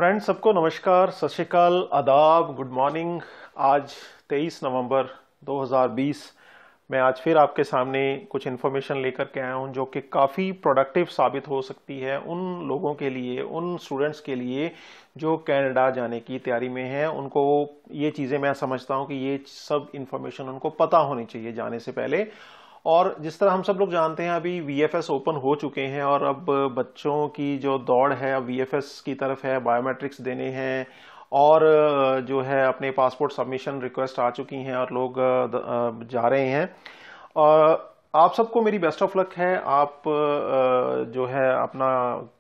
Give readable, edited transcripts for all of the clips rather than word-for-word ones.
Friends, सबको नमस्कार, सत श्री अकाल, आदाब, गुड मॉर्निंग। आज 23 नवंबर 2020 मैं आज फिर आपके सामने कुछ इन्फॉर्मेशन लेकर के आया हूं जो कि काफ़ी प्रोडक्टिव साबित हो सकती है उन लोगों के लिए, उन स्टूडेंट्स के लिए जो कनाडा जाने की तैयारी में हैं। उनको ये चीज़ें मैं समझता हूं कि ये सब इन्फॉर्मेशन उनको पता होनी चाहिए जाने से पहले। और जिस तरह हम सब लोग जानते हैं, अभी वीएफएस ओपन हो चुके हैं और अब बच्चों की जो दौड़ है अब वीएफएस की तरफ है, बायोमेट्रिक्स देने हैं और जो है अपने पासपोर्ट सबमिशन रिक्वेस्ट आ चुकी हैं और लोग जा रहे हैं। और आप सबको मेरी बेस्ट ऑफ लक है। आप जो है अपना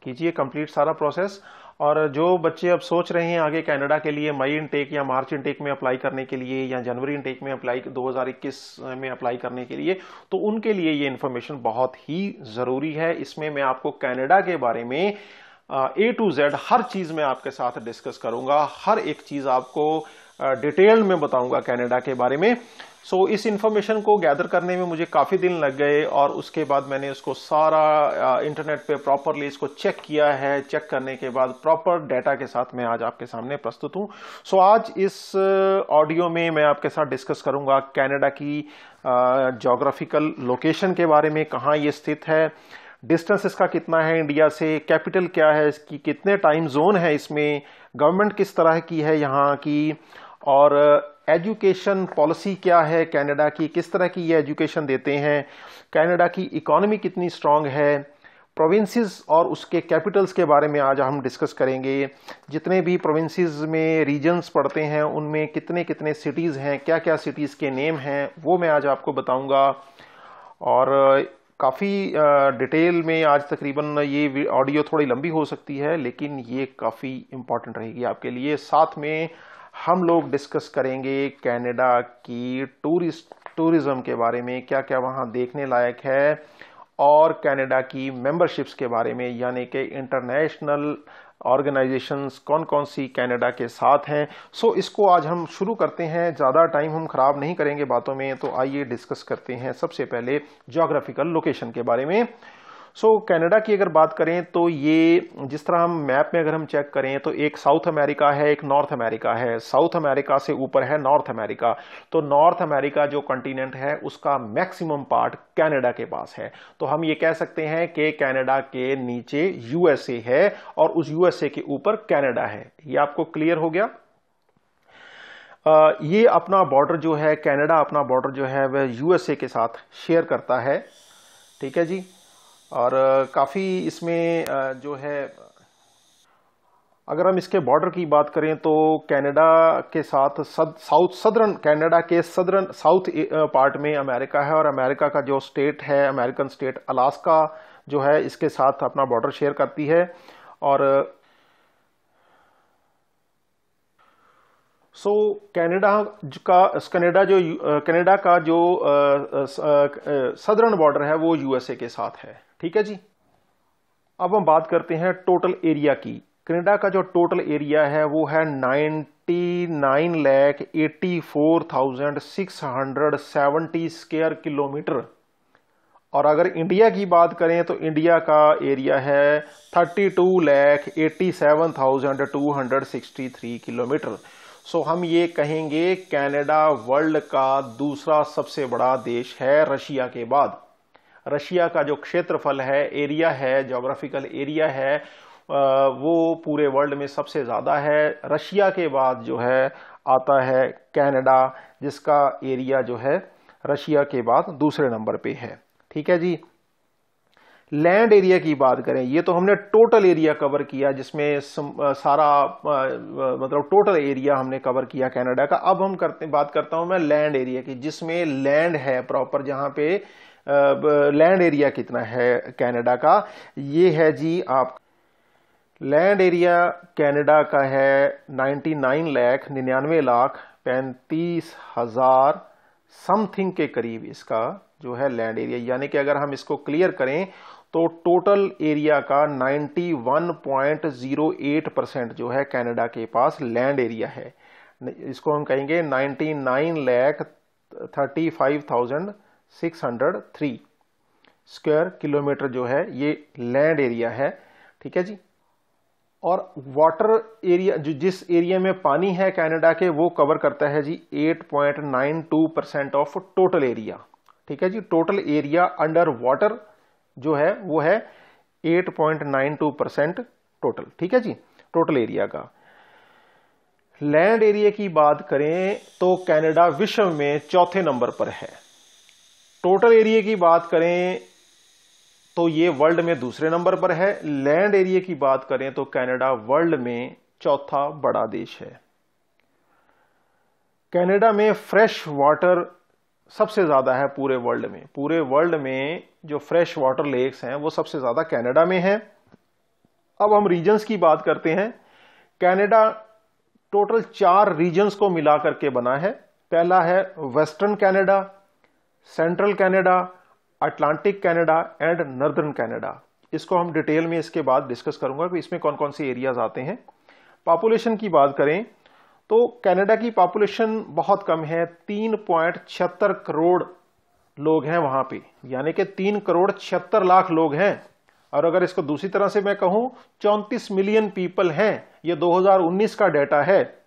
कीजिए कंप्लीट सारा प्रोसेस। और जो बच्चे अब सोच रहे हैं आगे कनाडा के लिए मई इनटेक या मार्च इनटेक में अप्लाई करने के लिए या जनवरी इनटेक में अप्लाई 2021 में अप्लाई करने के लिए, तो उनके लिए ये इन्फॉर्मेशन बहुत ही ज़रूरी है। इसमें मैं आपको कनाडा के बारे में A to Z हर चीज़ मैं आपके साथ डिस्कस करूंगा, हर एक चीज़ आपको डिटेल में बताऊंगा कनाडा के बारे में। इस इंफॉर्मेशन को गैदर करने में मुझे काफ़ी दिन लग गए और उसके बाद मैंने उसको सारा इंटरनेट पे प्रॉपरली इसको चेक किया है। चेक करने के बाद प्रॉपर डेटा के साथ मैं आज आपके सामने प्रस्तुत हूँ। आज इस ऑडियो में मैं आपके साथ डिस्कस करूंगा कनाडा की ज्योग्राफिकल लोकेशन के बारे में, कहाँ ये स्थित है, डिस्टेंस इसका कितना है इंडिया से, कैपिटल क्या है इसकी, कितने टाइम जोन है इसमें, गवर्नमेंट किस तरह की है यहाँ की, और एजुकेशन पॉलिसी क्या है कनाडा की, किस तरह की ये एजुकेशन देते हैं, कनाडा की इकोनॉमी कितनी स्ट्रांग है, प्रोविंसेस और उसके कैपिटल्स के बारे में आज हम डिस्कस करेंगे। जितने भी प्रोविंसेस में रीजन्स पड़ते हैं उनमें कितने कितने सिटीज़ हैं, क्या क्या सिटीज़ के नेम हैं, वो मैं आज आपको बताऊंगा। और काफ़ी डिटेल में आज तकरीबन ये ऑडियो थोड़ी लंबी हो सकती है लेकिन ये काफ़ी इम्पॉर्टेंट रहेगी आपके लिए। साथ में हम लोग डिस्कस करेंगे कनाडा की टूरिज्म के बारे में, क्या क्या वहाँ देखने लायक है, और कनाडा की मेंबरशिप्स के बारे में, यानी कि इंटरनेशनल ऑर्गेनाइजेशंस कौन कौन सी कनाडा के साथ हैं। इसको आज हम शुरू करते हैं, ज़्यादा टाइम हम खराब नहीं करेंगे बातों में। तो आइए डिस्कस करते हैं सबसे पहले ज्योग्राफिकल लोकेशन के बारे में। कनाडा की अगर बात करें तो ये जिस तरह हम मैप में अगर हम चेक करें तो एक साउथ अमेरिका है, एक नॉर्थ अमेरिका है। साउथ अमेरिका से ऊपर है नॉर्थ अमेरिका। तो नॉर्थ अमेरिका जो कॉन्टिनेंट है उसका मैक्सिमम पार्ट कनाडा के पास है। तो हम ये कह सकते हैं कि कनाडा के नीचे यूएसए है और उस यूएसए के ऊपर कनाडा है। ये आपको क्लियर हो गया। ये अपना बॉर्डर जो है, कनाडा अपना बॉर्डर जो है वह यूएसए के साथ शेयर करता है। ठीक है जी। और काफ़ी इसमें जो है, अगर हम इसके बॉर्डर की बात करें तो कनाडा के साथ सदर्न कनाडा के सदर्न साउथ पार्ट में अमेरिका है और अमेरिका का जो स्टेट है, अमेरिकन स्टेट अलास्का जो है, इसके साथ अपना बॉर्डर शेयर करती है। और कनाडा का जो सदर्न बॉर्डर है वो यूएसए के साथ है। ठीक है जी। अब हम बात करते हैं टोटल एरिया की। कनाडा का जो टोटल एरिया है वो है 99,84,670 स्क्वायर किलोमीटर। और अगर इंडिया की बात करें तो इंडिया का एरिया है 32,87,263 किलोमीटर। हम ये कहेंगे कनाडा वर्ल्ड का दूसरा सबसे बड़ा देश है रशिया के बाद। रशिया का जो क्षेत्रफल है, एरिया है, ज्योग्राफिकल एरिया है, वो पूरे वर्ल्ड में सबसे ज़्यादा है। रशिया के बाद जो है आता है कनाडा, जिसका एरिया जो है रशिया के बाद दूसरे नंबर पे है। ठीक है जी। लैंड एरिया की बात करें, ये तो हमने टोटल एरिया कवर किया जिसमें सारा मतलब टोटल एरिया हमने कवर किया कनाडा का। अब हम बात करता हूं मैं लैंड एरिया की, जिसमें लैंड है प्रॉपर, जहां पे लैंड एरिया कितना है कनाडा का। ये है जी, आप लैंड एरिया कनाडा का है 99,99,35,000 समथिंग के करीब इसका जो है लैंड एरिया। यानी कि अगर हम इसको क्लियर करें तो टोटल एरिया का 91.08% जो है कनाडा के पास लैंड एरिया है। इसको हम कहेंगे 99,35,603 स्क्वायर किलोमीटर जो है ये लैंड एरिया है। ठीक है जी। और वाटर एरिया जो जिस एरिया में पानी है कनाडा के वो कवर करता है जी 8.92% ऑफ टोटल एरिया। ठीक है जी, टोटल एरिया अंडर वाटर जो है वो है 8.92% टोटल। ठीक है जी, टोटल एरिया का। लैंड एरिया की बात करें तो कनाडा विश्व में चौथे नंबर पर है। टोटल एरिया की बात करें तो ये वर्ल्ड में दूसरे नंबर पर है। लैंड एरिया की बात करें तो कनाडा वर्ल्ड में चौथा बड़ा देश है। कनाडा में फ्रेश वाटर सबसे ज्यादा है पूरे वर्ल्ड में। पूरे वर्ल्ड में जो फ्रेश वाटर लेक्स हैं वो सबसे ज्यादा कनाडा में है। अब हम रीजन्स की बात करते हैं। कनाडा टोटल 4 रीजन्स को मिलाकर के बना है। पहला है western Canada, central Canada, Atlantic Canada and northern Canada. इसको हम डिटेल में इसके बाद डिस्कस करूंगा कि इसमें कौन कौन से एरियाज आते हैं। पॉपुलेशन की बात करें तो कनाडा की पॉपुलेशन बहुत कम है, 3.76 करोड़ लोग हैं वहां पे, यानी कि 3,76,00,000 लोग हैं। और अगर इसको दूसरी तरह से मैं कहूं 34 मिलियन पीपल हैं। ये 2019 का डेटा है।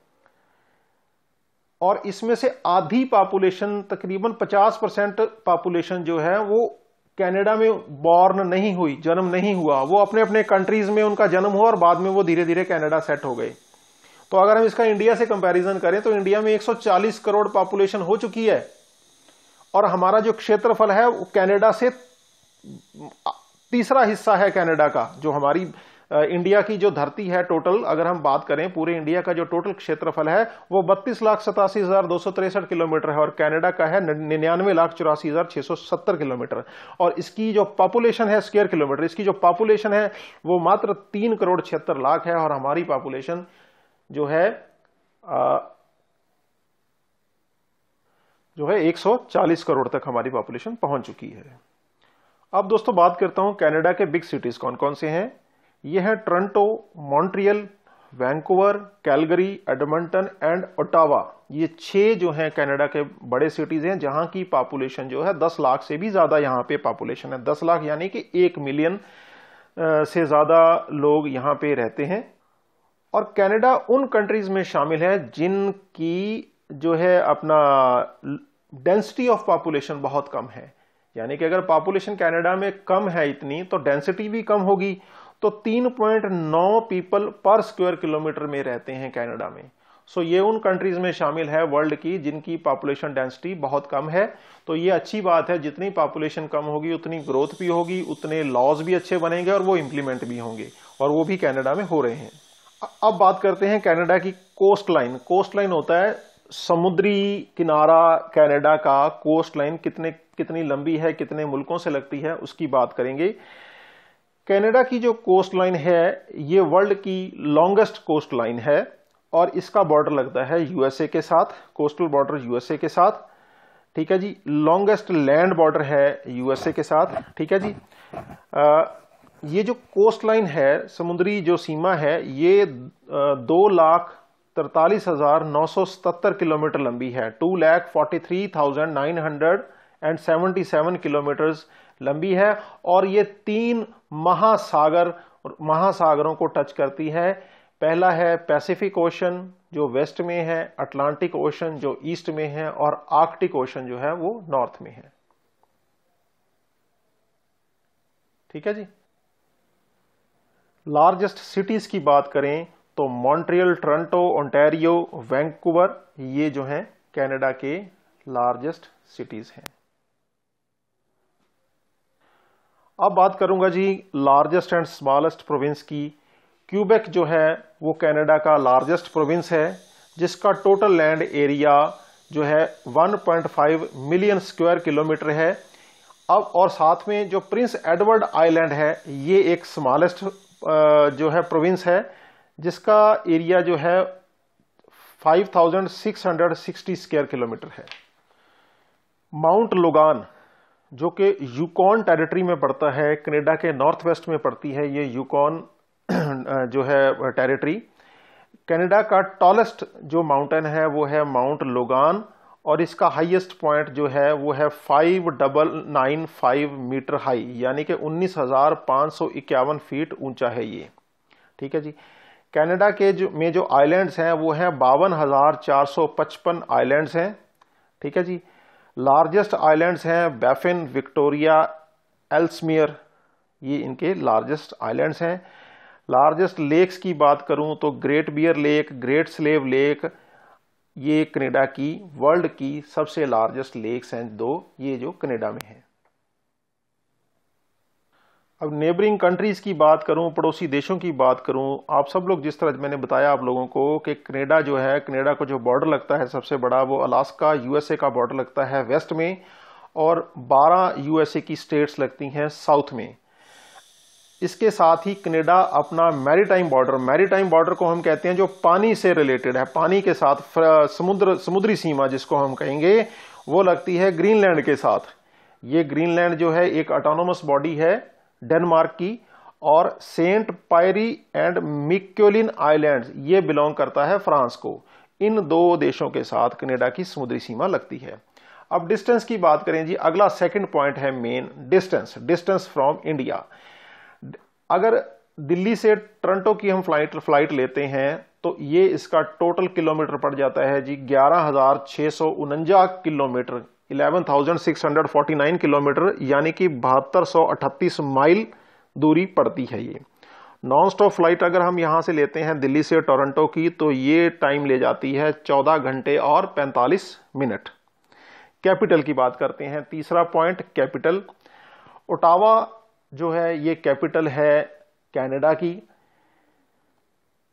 और इसमें से आधी पॉपुलेशन तकरीबन 50% पॉपुलेशन जो है वो कनाडा में बॉर्न नहीं हुई, जन्म नहीं हुआ। वो अपने अपने कंट्रीज में उनका जन्म हुआ और बाद में वो धीरे धीरे कनाडा सेट हो गए। तो अगर हम इसका इंडिया से कंपैरिजन करें तो इंडिया में 140 करोड़ पॉपुलेशन हो चुकी है और हमारा जो क्षेत्रफल है वो कनाडा से तीसरा हिस्सा है कनाडा का। जो हमारी इंडिया की जो धरती है टोटल, अगर हम बात करें पूरे इंडिया का जो टोटल क्षेत्रफल है वो 32,87,263 किलोमीटर है और कनाडा का है 99,84,670 किलोमीटर। और इसकी जो पॉपुलेशन है स्क्वायर किलोमीटर, इसकी जो पॉपुलेशन है वो मात्र 3,76,00,000 है और हमारी पॉपुलेशन जो है 140 करोड़ तक हमारी पॉपुलेशन पहुंच चुकी है। अब दोस्तों बात करता हूं कनाडा के बिग सिटीज कौन कौन से हैं। ये है Toronto, Montreal, Vancouver, Calgary, Edmonton and Ottawa. ये 6 जो हैं कनाडा के बड़े सिटीज हैं जहां की पॉपुलेशन जो है 10 लाख से भी ज्यादा यहां पे पॉपुलेशन है। 10 लाख यानी कि 1 मिलियन से ज्यादा लोग यहां पे रहते हैं। और कनाडा उन कंट्रीज में शामिल है जिनकी जो है अपना डेंसिटी ऑफ पॉपुलेशन बहुत कम है। यानी कि अगर पॉपुलेशन कनाडा में कम है इतनी तो डेंसिटी भी कम होगी। तो 3.9 पीपल पर स्क्वायर किलोमीटर में रहते हैं कनाडा में। सो ये उन कंट्रीज में शामिल है वर्ल्ड की जिनकी पॉपुलेशन डेंसिटी बहुत कम है। तो ये अच्छी बात है, जितनी पॉपुलेशन कम होगी उतनी ग्रोथ भी होगी, उतने लॉज भी अच्छे बनेंगे और वो इंप्लीमेंट भी होंगे, और वो भी कनाडा में हो रहे हैं। अब बात करते हैं कनाडा की कोस्ट लाइन। कोस्ट लाइन होता है समुद्री किनारा। कनाडा का कोस्ट लाइन कितनी लंबी है, कितने मुल्कों से लगती है, उसकी बात करेंगे। कनाडा की जो कोस्ट लाइन है ये वर्ल्ड की लॉन्गेस्ट कोस्ट लाइन है और इसका बॉर्डर लगता है यूएसए के साथ, कोस्टल बॉर्डर यूएसए के साथ। ठीक है जी, लॉन्गेस्ट लैंड बॉर्डर है यूएसए के साथ। ठीक है जी, ये जो कोस्ट लाइन है, समुद्री जो सीमा है, ये 2,43,977 किलोमीटर लंबी है। 2,43,977 किलोमीटर लंबी है और ये 3 महासागरों को टच करती है। पहला है पैसिफिक ओशन जो वेस्ट में है, अटलांटिक ओशन जो ईस्ट में है और आर्कटिक ओशन जो है वो नॉर्थ में है। ठीक है जी। लार्जेस्ट सिटीज की बात करें तो मॉन्ट्रियल, टोरंटो, ओंटारियो, वैंकूवर, ये जो हैं कनाडा के लार्जेस्ट सिटीज हैं। अब बात करूंगा जी लार्जेस्ट एंड स्मॉलेस्ट प्रोविंस की। क्यूबेक जो है वो कनाडा का लार्जेस्ट प्रोविंस है जिसका टोटल लैंड एरिया जो है 1.5 मिलियन स्क्वायर किलोमीटर है। अब और साथ में जो प्रिंस एडवर्ड आइलैंड है ये एक स्मॉलेस्ट जो है प्रोविंस है जिसका एरिया जो है 5,660 स्क्वायर किलोमीटर है। माउंट लोगान जो कि यूकॉन टेरिटरी में पड़ता है, कनाडा के नॉर्थ वेस्ट में पड़ती है ये यूकॉन जो है टेरिटरी। कनाडा का टॉलेस्ट जो माउंटेन है वो है माउंट लोगान और इसका हाईएस्ट पॉइंट जो है वो है 5,995 मीटर हाई, यानी कि 19,551 फीट ऊंचा है ये। ठीक है जी। कनाडा के जो आइलैंड्स हैं वो हैं 52,455 आइलैंड्स हैं, ठीक है जी। लार्जेस्ट आइलैंड्स हैं बैफिन, विक्टोरिया, एल्समियर, ये इनके लार्जेस्ट आइलैंड्स हैं। लार्जेस्ट लेक्स की बात करूं तो Great Bear Lake, Great Slave Lake, ये कनाडा की वर्ल्ड की सबसे लार्जेस्ट लेक्स हैं दो, ये जो कनाडा में हैं। अब नेबरिंग कंट्रीज की बात करूं, पड़ोसी देशों की बात करूं, आप सब लोग जिस तरह मैंने बताया आप लोगों को कि कनाडा जो है, कनाडा को जो बॉर्डर लगता है सबसे बड़ा वो अलास्का यूएसए का बॉर्डर लगता है वेस्ट में, और 12 यूएसए की स्टेट्स लगती हैं साउथ में। इसके साथ ही कनाडा अपना मैरीटाइम बॉर्डर को हम कहते हैं जो पानी से रिलेटेड है, पानी के साथ समुद्री सीमा जिसको हम कहेंगे, वो लगती है ग्रीनलैंड के साथ। ये ग्रीनलैंड जो है एक ऑटोनोमस बॉडी है डेनमार्क की, और सेंट पायरी एंड मिक्योलिन आइलैंड्स ये बिलोंग करता है फ्रांस को। इन दो देशों के साथ कनाडा की समुद्री सीमा लगती है। अब डिस्टेंस की बात करें जी, अगला सेकंड पॉइंट है मेन, डिस्टेंस फ्रॉम इंडिया। अगर दिल्ली से टोरंटो की हम फ्लाइट लेते हैं तो ये इसका टोटल किलोमीटर पड़ जाता है जी 11,649 किलोमीटर, 11,649 किलोमीटर, यानी कि 7238 माइल दूरी पड़ती है ये। नॉन स्टॉप फ्लाइट अगर हम यहां से लेते हैं दिल्ली से टोरंटो की तो ये टाइम ले जाती है 14 घंटे और 45 मिनट। कैपिटल की बात करते हैं, तीसरा पॉइंट कैपिटल। ओटावा जो है ये कैपिटल है कनाडा की।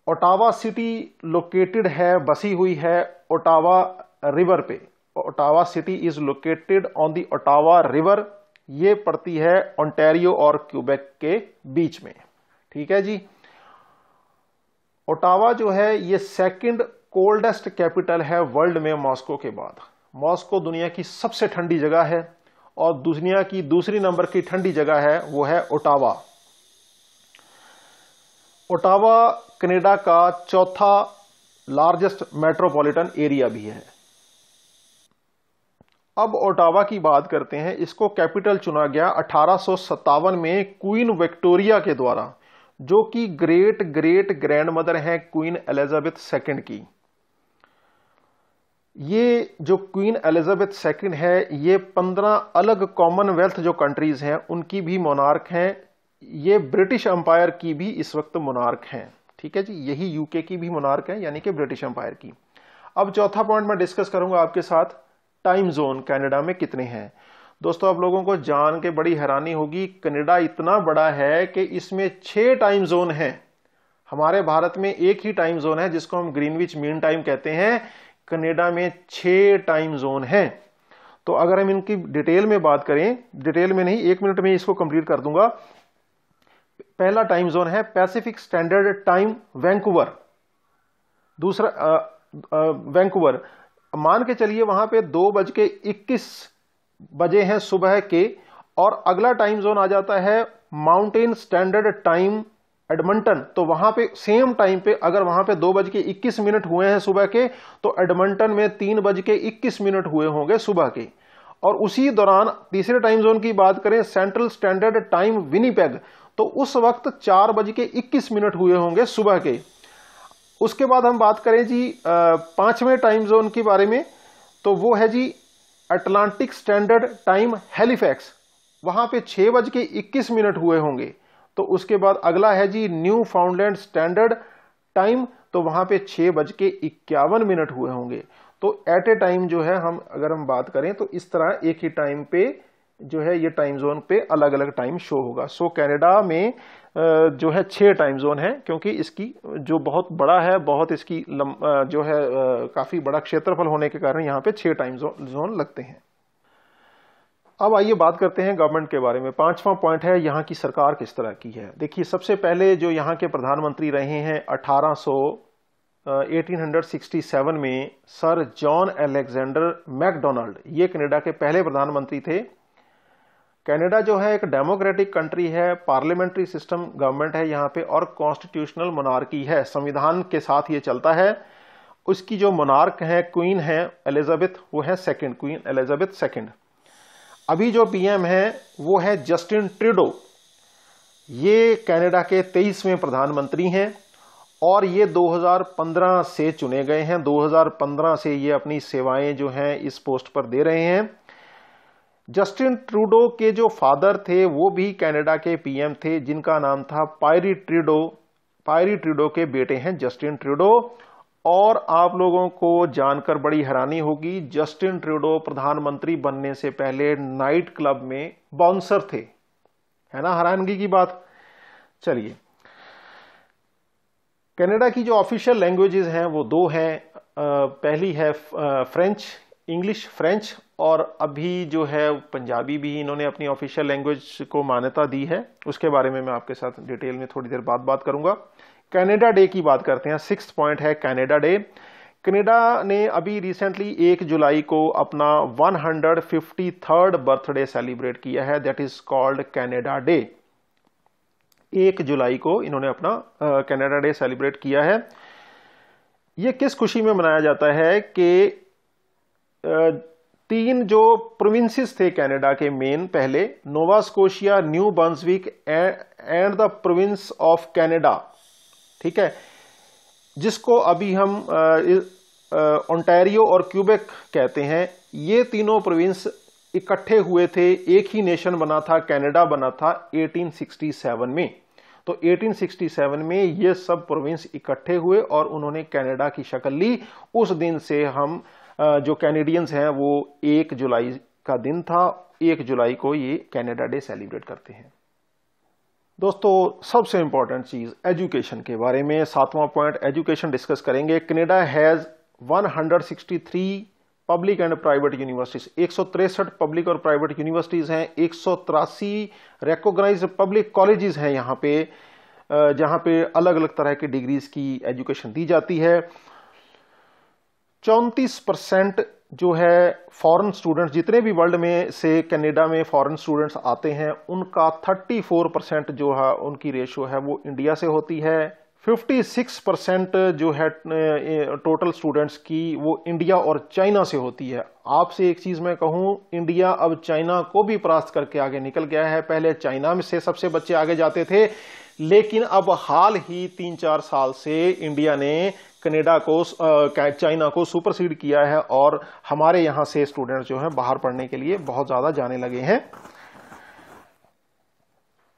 ओटावा सिटी लोकेटेड है, बसी हुई है ओटावा रिवर पे। Ottawa city is located on the Ottawa river, ये पड़ती है ओंटारियो और क्यूबेक के बीच में, ठीक है जी। ओटावा जो है ये सेकंड कोल्डेस्ट कैपिटल है वर्ल्ड में मॉस्को के बाद। मॉस्को दुनिया की सबसे ठंडी जगह है, और दुनिया की दूसरी नंबर की ठंडी जगह है वो है ओटावा। ओटावा कनाडा का चौथा लार्जेस्ट मेट्रोपॉलिटन एरिया भी है। अब ओटावा की बात करते हैं। इसको कैपिटल चुना गया 1857 में क्वीन विक्टोरिया के द्वारा, जो कि ग्रेट ग्रेट ग्रैंड मदर है क्वीन एलिजाबेथ सेकंड की। ये जो क्वीन एलिजाबेथ सेकंड है ये 15 अलग कॉमनवेल्थ जो कंट्रीज हैं उनकी भी मोनार्क हैं। ये ब्रिटिश एम्पायर की भी इस वक्त मोनार्क हैं, ठीक है जी। यही यूके की भी मोनार्क है, यानी कि ब्रिटिश एम्पायर की। अब चौथा पॉइंट मैं डिस्कस करूंगा आपके साथ, टाइम जोन कनाडा में कितने हैं। दोस्तों आप लोगों को जान के बड़ी हैरानी होगी, कनाडा इतना बड़ा है कि इसमें 6 टाइम जोन हैं। हमारे भारत में एक ही टाइम जोन है जिसको हम ग्रीनविच मीन टाइम कहते हैं, कनाडा में 6 टाइम जोन हैं। तो अगर हम इनकी डिटेल में बात करें, डिटेल में नहीं, 1 मिनट में इसको कंप्लीट कर दूंगा। पहला टाइम जोन है पैसिफिक स्टैंडर्ड टाइम वैंकूवर। दूसरा वैंकूवर, मान के चलिए वहां पे 2:21 बजे हैं सुबह के। और अगला टाइम जोन आ जाता है माउंटेन स्टैंडर्ड टाइम एडमंटन। तो वहां पे सेम टाइम पे अगर वहां पे 2:21 हुए हैं सुबह के, तो एडमंटन में 3:21 हुए होंगे सुबह के। और उसी दौरान तीसरे टाइम जोन की बात करें सेंट्रल स्टैंडर्ड टाइम विनीपेग, तो उस वक्त 4:21 हुए होंगे सुबह के। उसके बाद हम बात करें जी 5वें टाइम जोन के बारे में, तो वो है जी अटलांटिक स्टैंडर्ड टाइम हैलिफैक्स, वहां पे 6:21 हुए होंगे। तो उसके बाद अगला है जी न्यू फाउंडलैंड स्टैंडर्ड टाइम, तो वहां पे 6:51 हुए होंगे। तो एट ए टाइम जो है अगर हम बात करें तो इस तरह एक ही टाइम पे जो है ये टाइम जोन पे अलग अलग टाइम शो होगा। सो कनाडा में जो है 6 टाइम जोन है, क्योंकि इसकी जो बहुत बड़ा है, बहुत इसकी जो है काफी बड़ा क्षेत्रफल होने के कारण यहाँ पे 6 टाइम जोन लगते हैं। अब आइए बात करते हैं गवर्नमेंट के बारे में। 5वां पॉइंट है यहाँ की सरकार किस तरह की है। देखिए सबसे पहले जो यहाँ के प्रधानमंत्री रहे हैं 1867 में सर जॉन अलेक्जेंडर मैकडोनाल्ड, ये कनाडा के पहले प्रधानमंत्री थे। कनाडा जो है एक डेमोक्रेटिक कंट्री है, पार्लियामेंट्री सिस्टम गवर्नमेंट है यहाँ पे, और कॉन्स्टिट्यूशनल मोनार्की है, संविधान के साथ ये चलता है। उसकी जो मोनार्क है क्वीन है एलिजाबेथ, वो है सेकंड, क्वीन एलिजाबेथ सेकंड। अभी जो पीएम है वो है जस्टिन ट्रूडो। ये कनाडा के 23वें प्रधानमंत्री हैं और ये 2015 से चुने गए हैं। 2015 से ये अपनी सेवाएं जो हैं इस पोस्ट पर दे रहे हैं। जस्टिन ट्रूडो के जो फादर थे वो भी कनाडा के पीएम थे, जिनका नाम था पायरी ट्रूडो। पायरी ट्रूडो के बेटे हैं जस्टिन ट्रूडो। और आप लोगों को जानकर बड़ी हैरानी होगी, जस्टिन ट्रूडो प्रधानमंत्री बनने से पहले नाइट क्लब में बाउंसर थे। है ना हैरानगी की बात। चलिए, कनाडा की जो ऑफिशियल लैंग्वेजेस हैं वो दो हैं। पहली है फ्रेंच, इंग्लिश फ्रेंच, और अभी जो है पंजाबी भी इन्होंने अपनी ऑफिशियल लैंग्वेज को मान्यता दी है। उसके बारे में मैं आपके साथ डिटेल में थोड़ी देर बाद बात करूंगा। कनाडा डे की बात करते हैं। 6th पॉइंट है कनाडा डे। कनाडा ने अभी रिसेंटली 1 जुलाई को अपना 153rd बर्थडे सेलिब्रेट किया है, that is called Canada day. 1 जुलाई को इन्होंने अपना कनाडा डे सेलिब्रेट किया है। यह किस खुशी में मनाया जाता है कि 3 जो प्रोविंसेस थे कनाडा के मेन, पहले Nova Scotia, new Brunswick and the province of Canada, ठीक है, जिसको अभी हम ओंटारियो और क्यूबेक कहते हैं। ये तीनों प्रोविंस इकट्ठे हुए थे, एक ही नेशन बना था, कनाडा बना था 1867 में। तो 1867 में ये सब प्रोविंस इकट्ठे हुए और उन्होंने कनाडा की शक्ल ली। उस दिन से हम जो कैनेडियंस हैं वो 1 जुलाई का दिन था, 1 जुलाई को ये कनाडा डे सेलिब्रेट करते हैं। दोस्तों, सबसे इंपॉर्टेंट चीज एजुकेशन के बारे में 7वां पॉइंट एजुकेशन डिस्कस करेंगे। Canada has 163 public and private universities, 163 public और प्राइवेट यूनिवर्सिटीज हैं, 183 रिकॉग्नाइज्ड पब्लिक कॉलेजेस हैं यहाँ पे, जहां पे अलग अलग तरह की डिग्रीज की एजुकेशन दी जाती है। 34% जो है फॉरेन स्टूडेंट्स, जितने भी वर्ल्ड में से कनाडा में फॉरेन स्टूडेंट्स आते हैं, उनका 34% जो है उनकी रेशो है वो इंडिया से होती है। 56% जो है टोटल स्टूडेंट्स की वो इंडिया और चाइना से होती है। आपसे एक चीज मैं कहूं, इंडिया अब चाइना को भी परास्त करके आगे निकल गया है। पहले चाइना में से सबसे बच्चे आगे जाते थे, लेकिन अब हाल ही 3-4 साल से इंडिया ने कनाडा को, चाइना को सुपरसीड किया है और हमारे यहां से स्टूडेंट्स जो हैं बाहर पढ़ने के लिए बहुत ज्यादा जाने लगे हैं।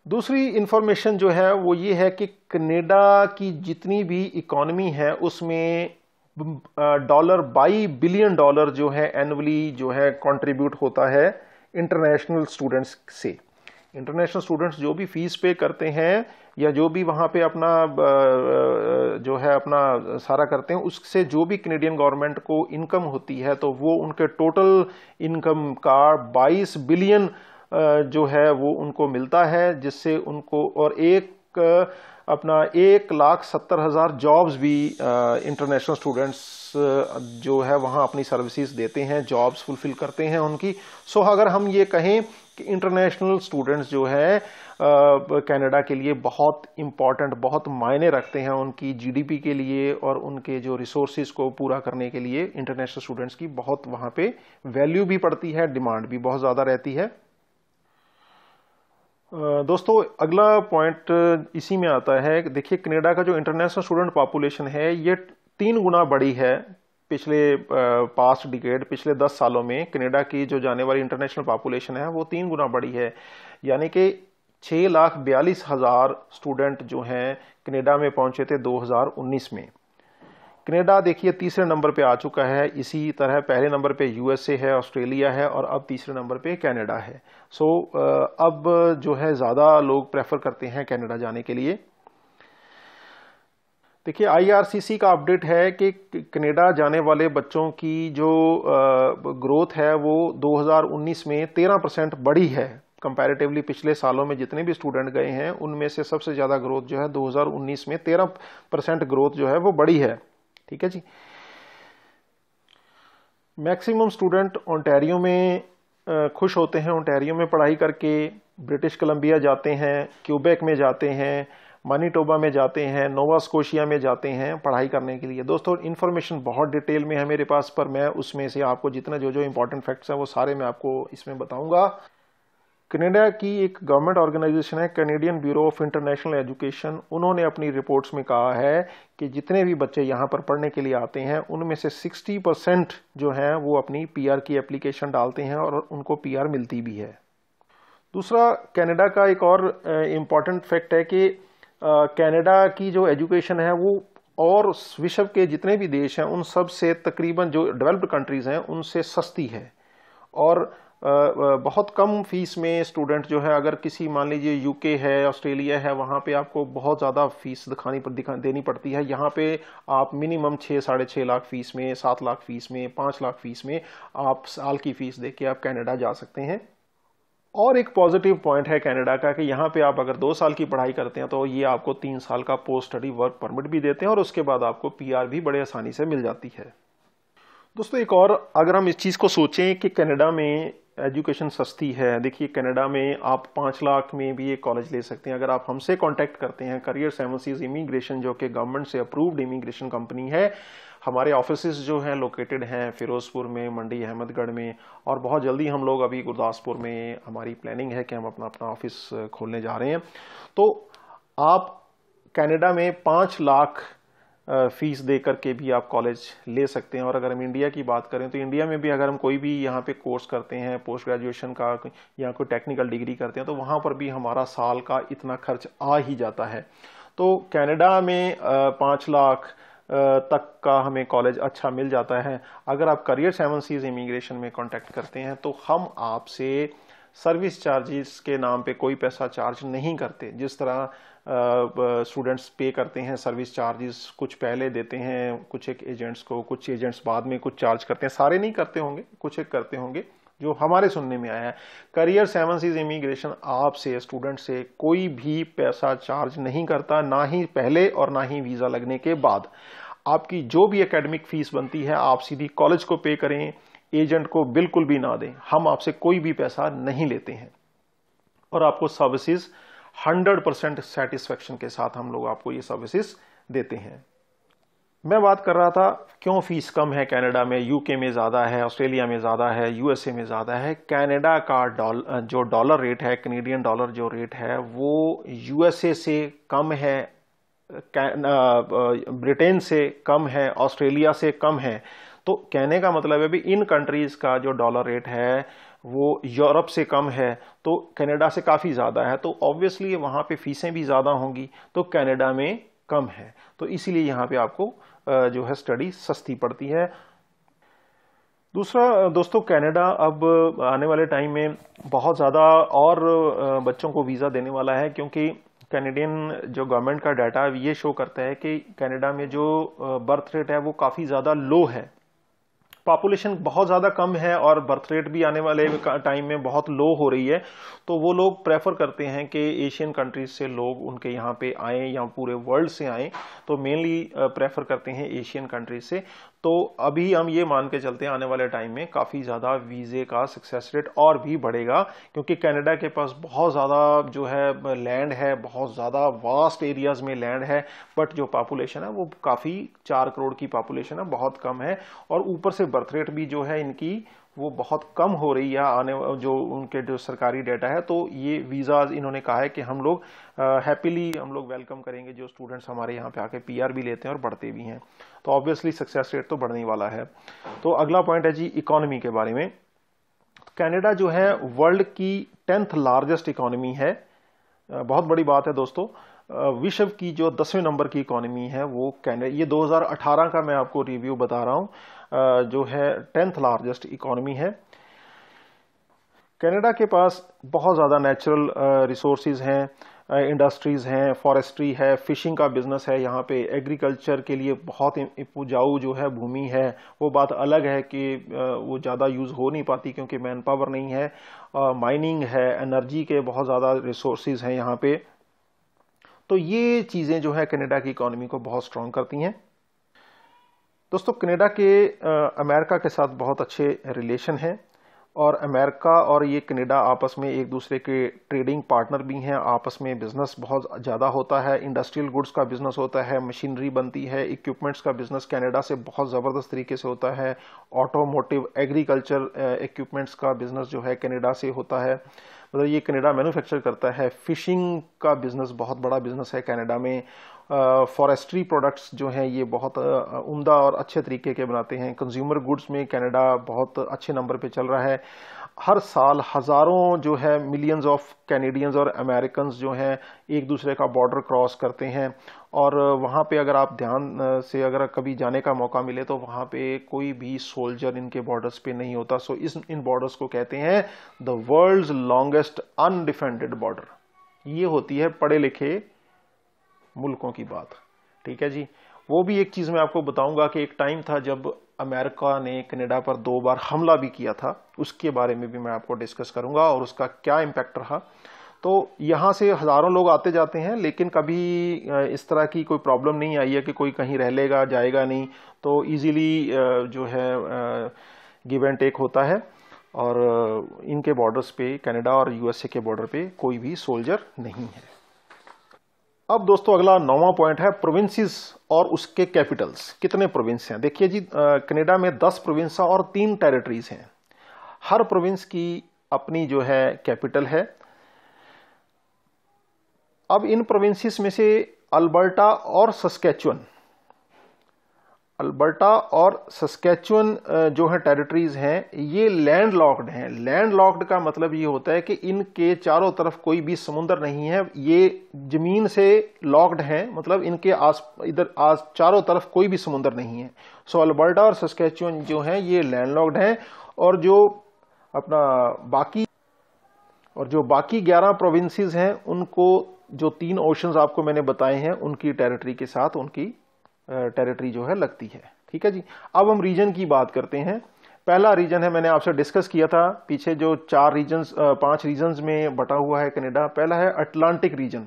दूसरी इंफॉर्मेशन जो है वो ये है कि कनाडा की जितनी भी इकोनॉमी है उसमें $22 बिलियन जो है एनुअली जो है कंट्रीब्यूट होता है इंटरनेशनल स्टूडेंट्स से। इंटरनेशनल स्टूडेंट्स जो भी फीस पे करते हैं या जो भी वहां पे अपना जो है अपना सारा करते हैं, उससे जो भी कनेडियन गवर्नमेंट को इनकम होती है तो वो उनके टोटल इनकम का 22 बिलियन जो है वो उनको मिलता है, जिससे उनको और अपना 1,70,000 जॉब्स भी इंटरनेशनल स्टूडेंट्स जो है वहां अपनी सर्विसेज देते हैं, जॉब्स फुलफिल करते हैं उनकी। सो अगर हम ये कहें कि इंटरनेशनल स्टूडेंट्स जो है कनाडा के लिए बहुत इंपॉर्टेंट, बहुत मायने रखते हैं उनकी जीडीपी के लिए और उनके जो रिसोर्सेज को पूरा करने के लिए इंटरनेशनल स्टूडेंट्स की बहुत वहां पे वैल्यू भी पड़ती है, डिमांड भी बहुत ज्यादा रहती है। दोस्तों, अगला पॉइंट इसी में आता है। देखिए, कनाडा का जो इंटरनेशनल स्टूडेंट पॉपुलेशन है ये 3 गुना बढ़ी है पिछले पास्ट डिकेड, पिछले 10 सालों में कनाडा की जो जाने वाली इंटरनेशनल पॉपुलेशन है वो 3 गुना बढ़ी है। यानी कि 6,42,000 स्टूडेंट जो हैं कनाडा में पहुंचे थे 2019 में। कनाडा देखिए तीसरे नंबर पे आ चुका है। इसी तरह पहले नंबर पे यूएसए है, ऑस्ट्रेलिया है और अब तीसरे नंबर पे कनाडा है। सो अब जो है ज्यादा लोग प्रेफर करते हैं कनाडा जाने के लिए। देखिए, आईआरसीसी का अपडेट है कि कनाडा जाने वाले बच्चों की जो ग्रोथ है वो 2019 में 13% बढ़ी है। कंपैरेटिवली पिछले सालों में जितने भी स्टूडेंट गए हैं उनमें से सबसे ज्यादा ग्रोथ जो है 2019 में 13% ग्रोथ जो है वो बढ़ी है। ठीक है जी। मैक्सिमम स्टूडेंट ओंटारियो में खुश होते हैं, ओंटारियो में पढ़ाई करके। ब्रिटिश कोलंबिया जाते हैं, क्यूबेक में जाते हैं, मैनिटोबा में जाते हैं, नोवा स्कोशिया में जाते हैं पढ़ाई करने के लिए। दोस्तों, इन्फॉर्मेशन बहुत डिटेल में है मेरे पास, पर मैं उसमें से आपको जितना जो इंपॉर्टेंट फैक्ट्स हैं वो सारे मैं आपको इसमें बताऊंगा। कनाडा की एक गवर्नमेंट ऑर्गेनाइजेशन है Canadian bureau of international education, उन्होंने अपनी रिपोर्ट्स में कहा है कि जितने भी बच्चे यहाँ पर पढ़ने के लिए आते हैं उनमें से 60% जो हैं वो अपनी पीआर की एप्लीकेशन डालते हैं और उनको पीआर मिलती भी है। दूसरा, कनाडा का एक और इम्पॉर्टेंट फैक्ट है कि कनाडा की जो एजुकेशन है वो और विश्व के जितने भी देश हैं उन सब से तकरीबन जो डेवलप्ड कंट्रीज हैं उनसे सस्ती है और बहुत कम फीस में स्टूडेंट जो है, अगर किसी मान लीजिए यूके है, ऑस्ट्रेलिया है, वहाँ पे आपको बहुत ज़्यादा फीस देनी पड़ती है। यहाँ पे आप मिनिमम 6-6.5 लाख फीस में, 7 लाख फीस में, 5 लाख फीस में आप साल की फीस दे के आप कनाडा जा सकते हैं। और एक पॉजिटिव पॉइंट है कनाडा का कि यहाँ पे आप अगर 2 साल की पढ़ाई करते हैं तो ये आपको 3 साल का पोस्ट स्टडी वर्क परमिट भी देते हैं और उसके बाद आपको पीआर भी बड़े आसानी से मिल जाती है। दोस्तों, एक और अगर हम इस चीज़ को सोचें कि कनाडा में एजुकेशन सस्ती है, देखिए कनाडा में आप 5 लाख में भी एक कॉलेज ले सकते हैं। अगर आप हमसे कांटेक्ट करते हैं, करियर 7 सीज इमिग्रेशन जो कि गवर्नमेंट से अप्रूव्ड इमिग्रेशन कंपनी है, हमारे ऑफिसेज जो हैं लोकेटेड हैं फिरोजपुर में, मंडी अहमदगढ़ में, और बहुत जल्दी हम लोग अभी गुरदासपुर में हमारी प्लानिंग है कि हम अपना ऑफिस खोलने जा रहे हैं। तो आप कनाडा में 5 लाख फीस दे करके भी आप कॉलेज ले सकते हैं। और अगर हम इंडिया की बात करें तो इंडिया में भी अगर हम कोई भी यहाँ पे कोर्स करते हैं पोस्ट ग्रेजुएशन का या कोई टेक्निकल डिग्री करते हैं तो वहाँ पर भी हमारा साल का इतना खर्च आ ही जाता है। तो कनाडा में 5 लाख तक का हमें कॉलेज अच्छा मिल जाता है। अगर आप करियर 7 सीज इमिग्रेशन में कांटेक्ट करते हैं तो हम आपसे सर्विस चार्जेस के नाम पे कोई पैसा चार्ज नहीं करते। जिस तरह स्टूडेंट्स पे करते हैं सर्विस चार्जेस, कुछ पहले देते हैं कुछ एक एजेंट्स को, कुछ एजेंट्स बाद में कुछ चार्ज करते हैं, सारे नहीं करते होंगे, कुछ एक करते होंगे जो हमारे सुनने में आया है। करियर 7 सीज इमिग्रेशन आपसे, स्टूडेंट से कोई भी पैसा चार्ज नहीं करता, ना ही पहले और ना ही वीजा लगने के बाद। आपकी जो भी एकेडमिक फीस बनती है आप सीधी कॉलेज को पे करें, एजेंट को बिल्कुल भी ना दें। हम आपसे कोई भी पैसा नहीं लेते हैं और आपको सर्विसेज 100% सेटिस्फेक्शन के साथ हम लोग आपको ये सर्विसेज देते हैं। मैं बात कर रहा था क्यों फीस कम है कनाडा में, यूके में ज़्यादा है, ऑस्ट्रेलिया में ज़्यादा है, यूएसए में ज़्यादा है। कनाडा का जो डॉलर रेट है, कैनेडियन डॉलर जो रेट है वो यूएसए से कम है, ब्रिटेन से कम है, ऑस्ट्रेलिया से कम है। तो कहने का मतलब है भी इन कंट्रीज का जो डॉलर रेट है वो यूरोप से कम है, तो कनाडा से काफ़ी ज़्यादा है। तो ऑब्वियसली वहाँ पे फीसें भी ज़्यादा होंगी, तो कनाडा में कम है, तो इसीलिए यहाँ पे आपको जो है स्टडी सस्ती पड़ती है। दूसरा दोस्तों, कनाडा अब आने वाले टाइम में बहुत ज़्यादा और बच्चों को वीज़ा देने वाला है, क्योंकि कैनेडियन जो गवर्नमेंट का डाटा ये शो करता है कि कनाडा में जो बर्थ रेट है वो काफ़ी ज़्यादा लो है। पॉपुलेशन बहुत ज़्यादा कम है और बर्थ रेट भी आने वाले टाइम में बहुत लो हो रही है। तो वो लोग प्रेफर करते हैं कि एशियन कंट्रीज से लोग उनके यहाँ पे आएँ या पूरे वर्ल्ड से आएँ, तो मेनली प्रेफर करते हैं एशियन कंट्रीज से। तो अभी हम ये मान के चलते हैं आने वाले टाइम में काफ़ी ज़्यादा वीज़े का सक्सेस रेट और भी बढ़ेगा, क्योंकि कनाडा के पास बहुत ज़्यादा जो है लैंड है, बहुत ज़्यादा वास्ट एरियाज़ में लैंड है, बट जो पॉपुलेशन है वो काफ़ी 4 करोड़ की पॉपुलेशन है, बहुत कम है। और ऊपर से बर्थ रेट भी जो है इनकी वो बहुत कम हो रही है, आने जो उनके जो सरकारी डेटा है। तो ये वीज़ाज इन्होंने कहा है कि हम लोग हैप्पीली हम लोग वेलकम करेंगे जो स्टूडेंट्स हमारे यहाँ पे आके पीआर भी लेते हैं और बढ़ते भी हैं। तो ऑब्वियसली सक्सेस रेट तो बढ़ने वाला है। तो अगला पॉइंट है जी इकोनॉमी के बारे में। कनाडा जो है वर्ल्ड की 10th लार्जेस्ट इकोनॉमी है। बहुत बड़ी बात है दोस्तों। विश्व की जो 10वें नंबर की इकोनॉमी है वो कनाडा, ये 2018 का मैं आपको रिव्यू बता रहा हूँ, जो है 10th लार्जेस्ट इकोनॉमी है। कनाडा के पास बहुत ज़्यादा नेचुरल रिसोर्सेज हैं, इंडस्ट्रीज़ हैं, फॉरेस्ट्री है, फिशिंग का बिजनेस है। यहाँ पे एग्रीकल्चर के लिए बहुत उपजाऊ जो है भूमि है। वो बात अलग है कि वो ज़्यादा यूज़ हो नहीं पाती क्योंकि मैन पावर नहीं है। माइनिंग है, एनर्जी के बहुत ज़्यादा रिसोर्सेज हैं यहाँ पे। तो ये चीज़ें जो है कनाडा की इकोनॉमी को बहुत स्ट्रॉन्ग करती हैं। दोस्तों, कनाडा के अमेरिका के साथ बहुत अच्छे रिलेशन हैं और अमेरिका और ये कनाडा आपस में एक दूसरे के ट्रेडिंग पार्टनर भी हैं। आपस में बिजनेस बहुत ज़्यादा होता है, इंडस्ट्रियल गुड्स का बिजनेस होता है, मशीनरी बनती है, इक्विपमेंट्स का बिजनेस कनाडा से बहुत ज़बरदस्त तरीके से होता है। ऑटोमोटिव, एग्रीकल्चर इक्विपमेंट्स का बिजनेस जो है कनाडा से होता है। मतलब ये कनाडा मैन्युफैक्चर करता है। फिशिंग का बिजनेस बहुत बड़ा बिजनेस है कनाडा में। फॉरेस्ट्री प्रोडक्ट्स जो हैं ये बहुत उम्दा और अच्छे तरीके के बनाते हैं। कंज्यूमर गुड्स में कनाडा बहुत अच्छे नंबर पे चल रहा है। हर साल हजारों जो है मिलियंस ऑफ कैनेडियंस और अमेरिकन्स जो हैं एक दूसरे का बॉर्डर क्रॉस करते हैं। और वहाँ पे अगर आप ध्यान से अगर कभी जाने का मौका मिले तो वहाँ पे कोई भी सोल्जर इनके बॉर्डर्स पे नहीं होता। सो इन बॉर्डर्स को कहते हैं द वर्ल्ड्स लॉन्गेस्ट अनडिफेंडेड बॉर्डर। ये होती है पढ़े लिखे मुल्कों की बात। ठीक है जी। वो भी एक चीज मैं आपको बताऊंगा कि एक टाइम था जब अमेरिका ने कनाडा पर 2 बार हमला भी किया था, उसके बारे में भी मैं आपको डिस्कस करूंगा और उसका क्या इम्पैक्ट रहा। तो यहां से हजारों लोग आते जाते हैं, लेकिन कभी इस तरह की कोई प्रॉब्लम नहीं आई है कि कोई कहीं रह लेगा जाएगा नहीं। तो इजीली जो है गिव एंड टेक होता है। और इनके बॉर्डर्स पे कनाडा और यूएसए के बॉर्डर पे कोई भी सोल्जर नहीं है। अब दोस्तों अगला 9वां पॉइंट है प्रोविंसेस और उसके कैपिटल्स। कितने प्रोविंस हैं? देखिए जी, कनाडा में 10 प्रोविंस और 3 टेरिटरीज हैं। हर प्रोविंस की अपनी जो है कैपिटल है। अब इन प्रोविंसेस में से अल्बर्टा और सस्कैचुअन जो है टेरिटरीज हैं, ये लैंड लॉक्ड हैं। लैंड लॉक्ड का मतलब ये होता है कि इनके चारों तरफ कोई भी समुद्र नहीं है, ये जमीन से लॉक्ड हैं, मतलब इनके चारों तरफ कोई भी समुद्र नहीं है। सो अल्बर्टा और सस्कैचुअन जो हैं ये लैंड लॉक्ड हैं। और जो बाकी 11 प्रोविंसेस हैं उनको जो 3 ओशंस आपको मैंने बताए हैं उनकी टेरिटरी के साथ उनकी टेरिटरी जो है लगती है। ठीक है जी। अब हम रीजन की बात करते हैं। पहला रीजन है, मैंने आपसे डिस्कस किया था पीछे, जो 5 रीजन्स में बटा हुआ है कनाडा। पहला है अटलांटिक रीजन।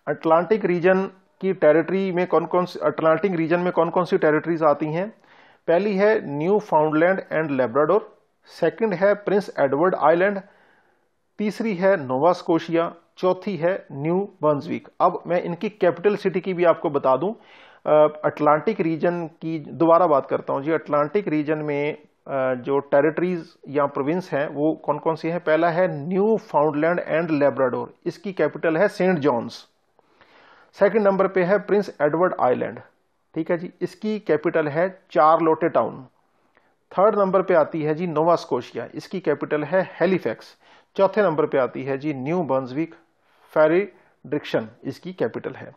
अटलांटिक रीजन की टेरिटरी में अटलांटिक रीजन में कौन कौन सी टेरिटरीज आती हैं? पहली है Newfoundland and Labrador. Second है प्रिंस एडवर्ड आइलैंड। तीसरी है नोवा स्कोशिया। चौथी है न्यू ब्रंसविक। अब मैं इनकी कैपिटल सिटी की भी आपको बता दूं। अटलांटिक रीजन की दोबारा बात करता हूं जी। अटलांटिक रीजन में जो टेरिटरीज या प्रोविंस हैं वो कौन कौन सी हैं? पहला है न्यू फाउंडलैंड एंड लेब्राडोर, इसकी कैपिटल है सेंट जॉन्स। सेकंड नंबर पे है प्रिंस एडवर्ड आइलैंड। ठीक है जी, इसकी कैपिटल है चार्लोटे टाउन। थर्ड नंबर पे आती है जी नोवा स्कोशिया, इसकी कैपिटल है हैलिफैक्स। चौथे नंबर पे आती है जी न्यू ब्रंसविक फ्रेडरिक्सन, इसकी कैपिटल है।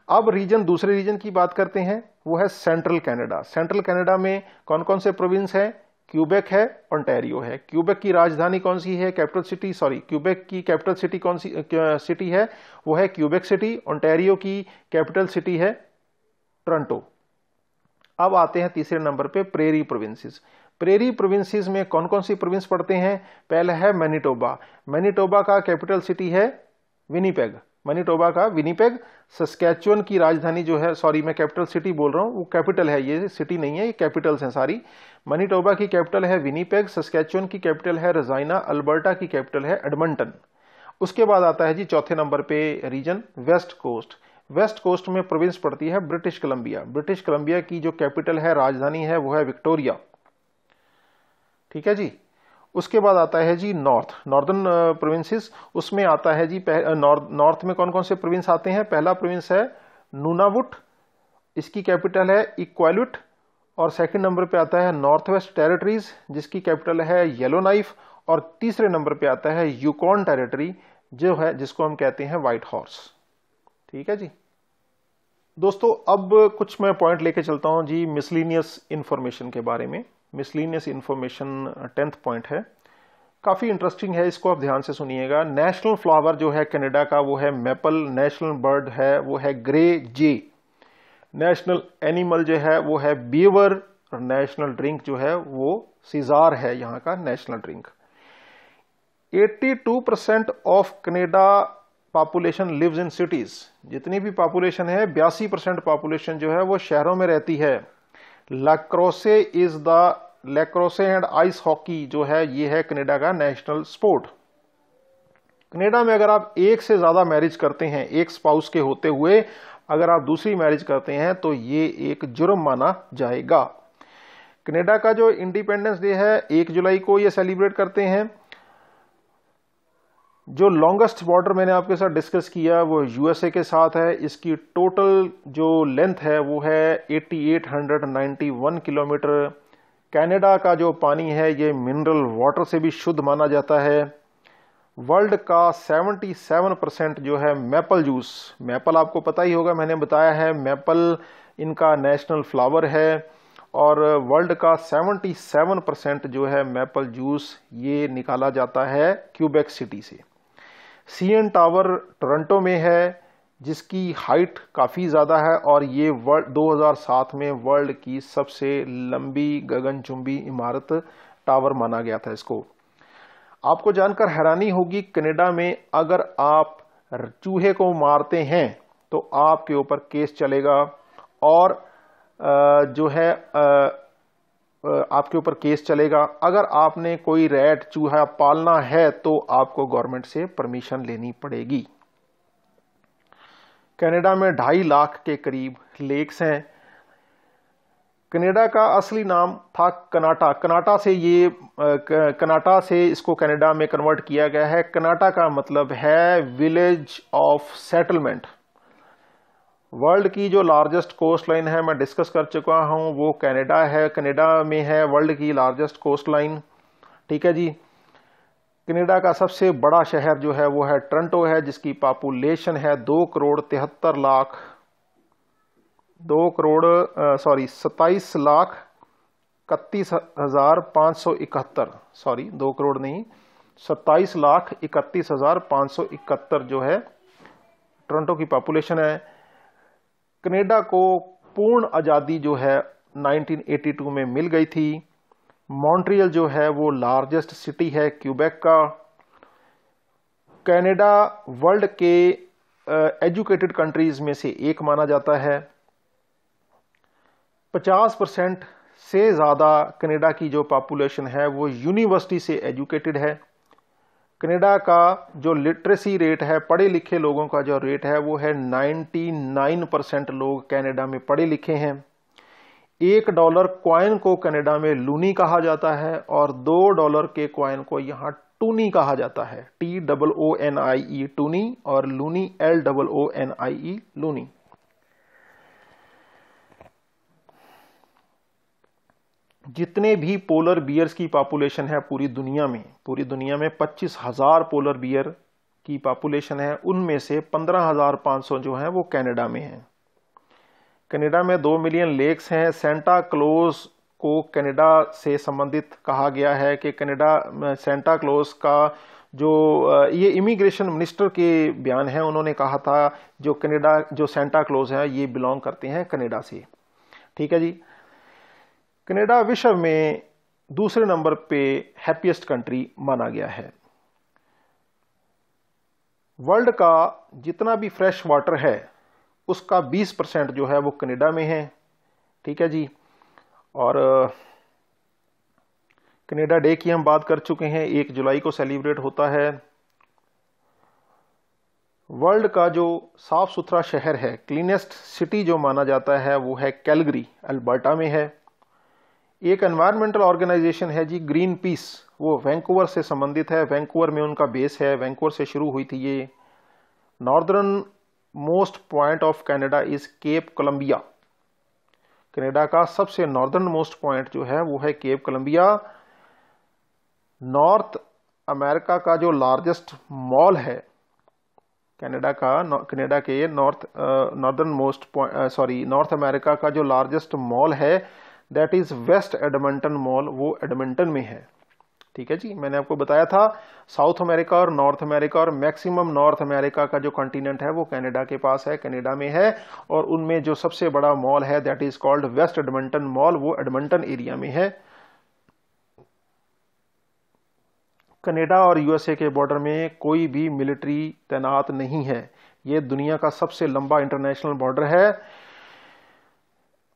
अब दूसरे रीजन की बात करते हैं, वो है सेंट्रल कनाडा। सेंट्रल कनाडा में कौन कौन से प्रोविंस हैं? क्यूबेक है, ओंटारियो है। क्यूबेक की राजधानी कौन सी है? क्यूबेक की कैपिटल सिटी कौन सी सिटी है? वो है क्यूबेक सिटी। ओंटारियो की कैपिटल सिटी है टोरंटो। अब आते हैं तीसरे नंबर पे प्रेरी प्रोविंसेस। प्रेरी प्रोविंसेस में कौन कौन सी प्रोविंस पड़ते हैं? पहला है मैनिटोबा। मैनिटोबा का कैपिटल सिटी है विनीपेग। मैनिटोबा का विनीपेग। सस्कैचुअन की राजधानी जो है, सॉरी मैं कैपिटल सिटी बोल रहा हूं, वो कैपिटल है, ये सिटी नहीं है, ये कैपिटल्स हैं सारी। मैनिटोबा की कैपिटल है विनीपेग। सस्कैचुअन की कैपिटल है रेजिना। अल्बर्टा की कैपिटल है एडमंटन। उसके बाद आता है जी चौथे नंबर पे region west coast. West coast में प्रोविंस पड़ती है ब्रिटिश कोलंबिया। ब्रिटिश कोलंबिया की जो कैपिटल है, राजधानी है, वो है विक्टोरिया। ठीक है जी। उसके बाद आता है जी नॉर्दर्न प्रोविंसेस। उसमें आता है जी नॉर्थ में कौन कौन से प्रोविंस आते हैं? पहला प्रोविंस है नूनावुट, इसकी कैपिटल है इक्वालुट। और सेकंड नंबर पे आता है नॉर्थ वेस्ट टेरिटरीज, जिसकी कैपिटल है येलो नाइफ। और तीसरे नंबर पे आता है यूकॉन टेरिटरी, जो है जिसको हम कहते हैं व्हाइट हॉर्स। ठीक है जी दोस्तों, अब कुछ मैं पॉइंट लेके चलता हूं जी मिसलिनियस इंफॉर्मेशन के बारे में। मिसलिनियस इंफॉर्मेशन 10th पॉइंट है, काफी इंटरेस्टिंग है, इसको आप ध्यान से सुनिएगा। नेशनल फ्लावर जो है कनाडा का वो है मैपल। नेशनल बर्ड है वो है ग्रे जे। नेशनल एनिमल जो है वो है बीवर। और नेशनल ड्रिंक जो है वो सीजार है, यहाँ का national drink. 82% of Canada population lives in cities. जितनी भी पॉपुलेशन है 82% पॉपुलेशन जो है वो शहरों में रहती है। लैक्रोसे एंड आइस हॉकी जो है ये है कनाडा का नेशनल स्पोर्ट। कनाडा में अगर आप एक से ज्यादा मैरिज करते हैं, एक स्पाउस के होते हुए अगर आप दूसरी मैरिज करते हैं तो ये एक जुर्म माना जाएगा। कनाडा का जो इंडिपेंडेंस डे है 1 जुलाई को ये सेलिब्रेट करते हैं। जो लॉन्गेस्ट बॉर्डर मैंने आपके साथ डिस्कस किया वो यूएसए के साथ है। इसकी टोटल जो लेंथ है वो है 8891 किलोमीटर। कनाडा का जो पानी है ये मिनरल वाटर से भी शुद्ध माना जाता है। वर्ल्ड का 77% जो है मैपल जूस, मैपल आपको पता ही होगा, मैंने बताया है मैपल इनका नेशनल फ्लावर है, और वर्ल्ड का 77% जो है मैपल जूस ये निकाला जाता है क्यूबेक सिटी से। सीएन टावर टोरंटो में है जिसकी हाइट काफ़ी ज़्यादा है, और ये 2007 में वर्ल्ड की सबसे लंबी गगनचुंबी इमारत टावर माना गया था इसको। आपको जानकर हैरानी होगी, कनाडा में अगर आप चूहे को मारते हैं तो आपके ऊपर केस चलेगा, और जो है आपके ऊपर केस चलेगा। अगर आपने कोई रैट चूहा पालना है तो आपको गवर्नमेंट से परमिशन लेनी पड़ेगी। कनाडा में 2.5 लाख के करीब लेक्स हैं। कनाडा का असली नाम था कनाटा। कनाटा से इसको कनाडा में कन्वर्ट किया गया है। कनाटा का मतलब है विलेज ऑफ सेटलमेंट। वर्ल्ड की जो लार्जेस्ट कोस्ट लाइन है मैं डिस्कस कर चुका हूं, वो कनाडा है, कनाडा में है वर्ल्ड की लार्जेस्ट कोस्ट लाइन। ठीक है जी। कनाडा का सबसे बड़ा शहर जो है वो है टोरंटो है, जिसकी पॉपुलेशन है 27,31,571, सॉरी 2 करोड़ नहीं, 27,31,571 जो है टोरंटो की पॉपुलेशन है। कनाडा को पूर्ण आज़ादी जो है 1982 में मिल गई थी। मॉन्ट्रियल जो है वो लार्जेस्ट सिटी है क्यूबेक का। कनाडा वर्ल्ड के एजुकेटेड कंट्रीज में से एक माना जाता है। 50% से ज़्यादा कनाडा की जो पॉपुलेशन है वो यूनिवर्सिटी से एजुकेटेड है। कनाडा का जो लिटरेसी रेट है, पढ़े लिखे लोगों का जो रेट है वो है 99% लोग कनाडा में पढ़े लिखे हैं। $1 कॉइन को कनाडा में लूनी कहा जाता है, और $2 के कॉइन को यहाँ टूनी कहा जाता है, TOONIE टूनी, और लूनी LOONIE लूनी। जितने भी पोलर बियर्स की पॉपुलेशन है पूरी दुनिया में 25,000 पोलर बियर की पॉपुलेशन है, उनमें से 15,500 जो है वो कनाडा में है। कनाडा में 2 मिलियन लेक्स हैं। सेंटा क्लॉज को कनाडा से संबंधित कहा गया है कि कनाडा सेंटा क्लॉज का जो ये इमिग्रेशन मिनिस्टर के बयान है, उन्होंने कहा था जो कनाडा जो सेंटा क्लॉज है ये बिलोंग करते हैं कनाडा से। ठीक है जी। कनाडा विश्व में दूसरे नंबर पे हैप्पीएस्ट कंट्री माना गया है। वर्ल्ड का जितना भी फ्रेश वाटर है उसका 20% जो है वो कनाडा में है। ठीक है जी। और कनाडा डे की हम बात कर चुके हैं, 1 जुलाई को सेलिब्रेट होता है। वर्ल्ड का जो साफ सुथरा शहर है, क्लीनेस्ट सिटी जो माना जाता है वो है कैलगरी, अल्बर्टा में है। एक एनवायरमेंटल ऑर्गेनाइजेशन है जी ग्रीन पीस, वो वैंकूवर से संबंधित है, वैंकूवर में उनका बेस है, वैंकूवर से शुरू हुई थी ये। Northernmost point of Canada is Cape Columbia. Canada का सबसे नॉर्दर्न मोस्ट पॉइंट जो है वो है केप कोलंबिया। नॉर्थ अमेरिका का जो लार्जेस्ट मॉल है कनाडा के नॉर्थ अमेरिका का जो लार्जेस्ट मॉल है that is West Edmonton mall, वो एडमंटन में है। ठीक है जी। मैंने आपको बताया था साउथ अमेरिका और नॉर्थ अमेरिका, और मैक्सिमम नॉर्थ अमेरिका का जो कॉन्टिनेंट है वो कनाडा के पास है, कनाडा में है, और उनमें जो सबसे बड़ा मॉल है that is called West Edmonton mall, वो एडमंटन एरिया में है। कनाडा और यूएसए के बॉर्डर में कोई भी मिलिट्री तैनात नहीं है। ये दुनिया का सबसे लंबा इंटरनेशनल बॉर्डर है।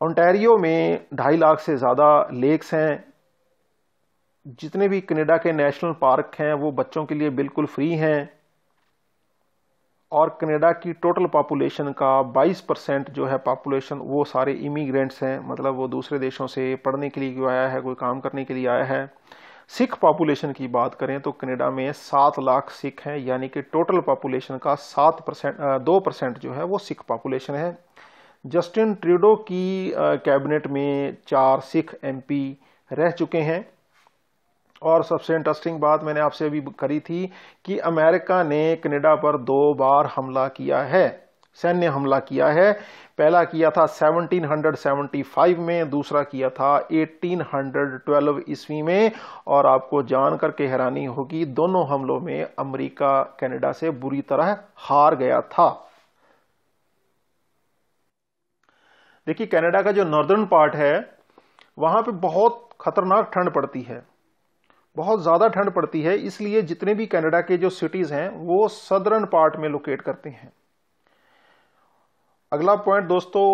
ओंटारियो में 2.5 लाख से ज़्यादा लेक्स हैं। जितने भी कनाडा के नेशनल पार्क हैं वो बच्चों के लिए बिल्कुल फ्री हैं, और कनाडा की टोटल पॉपुलेशन का 22% जो है पॉपुलेशन वो सारे इमिग्रेंट्स हैं, मतलब वो दूसरे देशों से पढ़ने के लिए क्यों आया है, कोई काम करने के लिए आया है। सिख पॉपुलेशन की बात करें तो कनाडा में 7 लाख सिख हैं, यानी कि टोटल पॉपुलेशन का 2% जो है वो सिख पॉपुलेशन है। जस्टिन ट्रूडो की कैबिनेट में 4 सिख एमपी रह चुके हैं। और सबसे इंटरेस्टिंग बात मैंने आपसे अभी करी थी कि अमेरिका ने कनाडा पर 2 बार हमला किया है, सैन्य हमला किया है। पहला किया था 1775 में, दूसरा किया था 1812 ईस्वी में। और आपको जान करके हैरानी होगी, दोनों हमलों में अमेरिका कनाडा से बुरी तरह हार गया था। देखिए, कनाडा का जो नॉर्दर्न पार्ट है वहां पे बहुत खतरनाक ठंड पड़ती है, बहुत ज्यादा ठंड पड़ती है। इसलिए जितने भी कनाडा के जो सिटीज हैं वो सदर्न पार्ट में लोकेट करते हैं। अगला पॉइंट दोस्तों,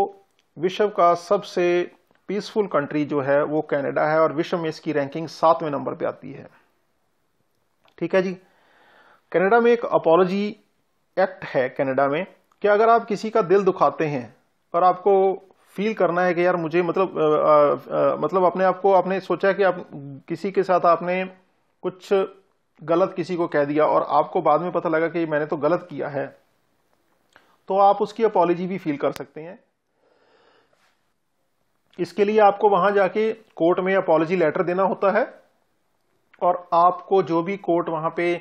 विश्व का सबसे पीसफुल कंट्री जो है वो कनाडा है और विश्व में इसकी रैंकिंग 7वें नंबर पे आती है। ठीक है जी। कनाडा में एक अपॉलॉजी एक्ट है कनाडा में कि अगर आप किसी का दिल दुखाते हैं और आपको फील करना है कि यार मुझे मतलब अपने आप को आपने सोचा कि आप किसी के साथ आपने कुछ गलत किसी को कह दिया और आपको बाद में पता लगा कि मैंने तो गलत किया है, तो आप उसकी अपॉलॉजी भी फील कर सकते हैं। इसके लिए आपको वहां जाके कोर्ट में अपॉलॉजी लेटर देना होता है और आपको जो भी कोर्ट वहां पे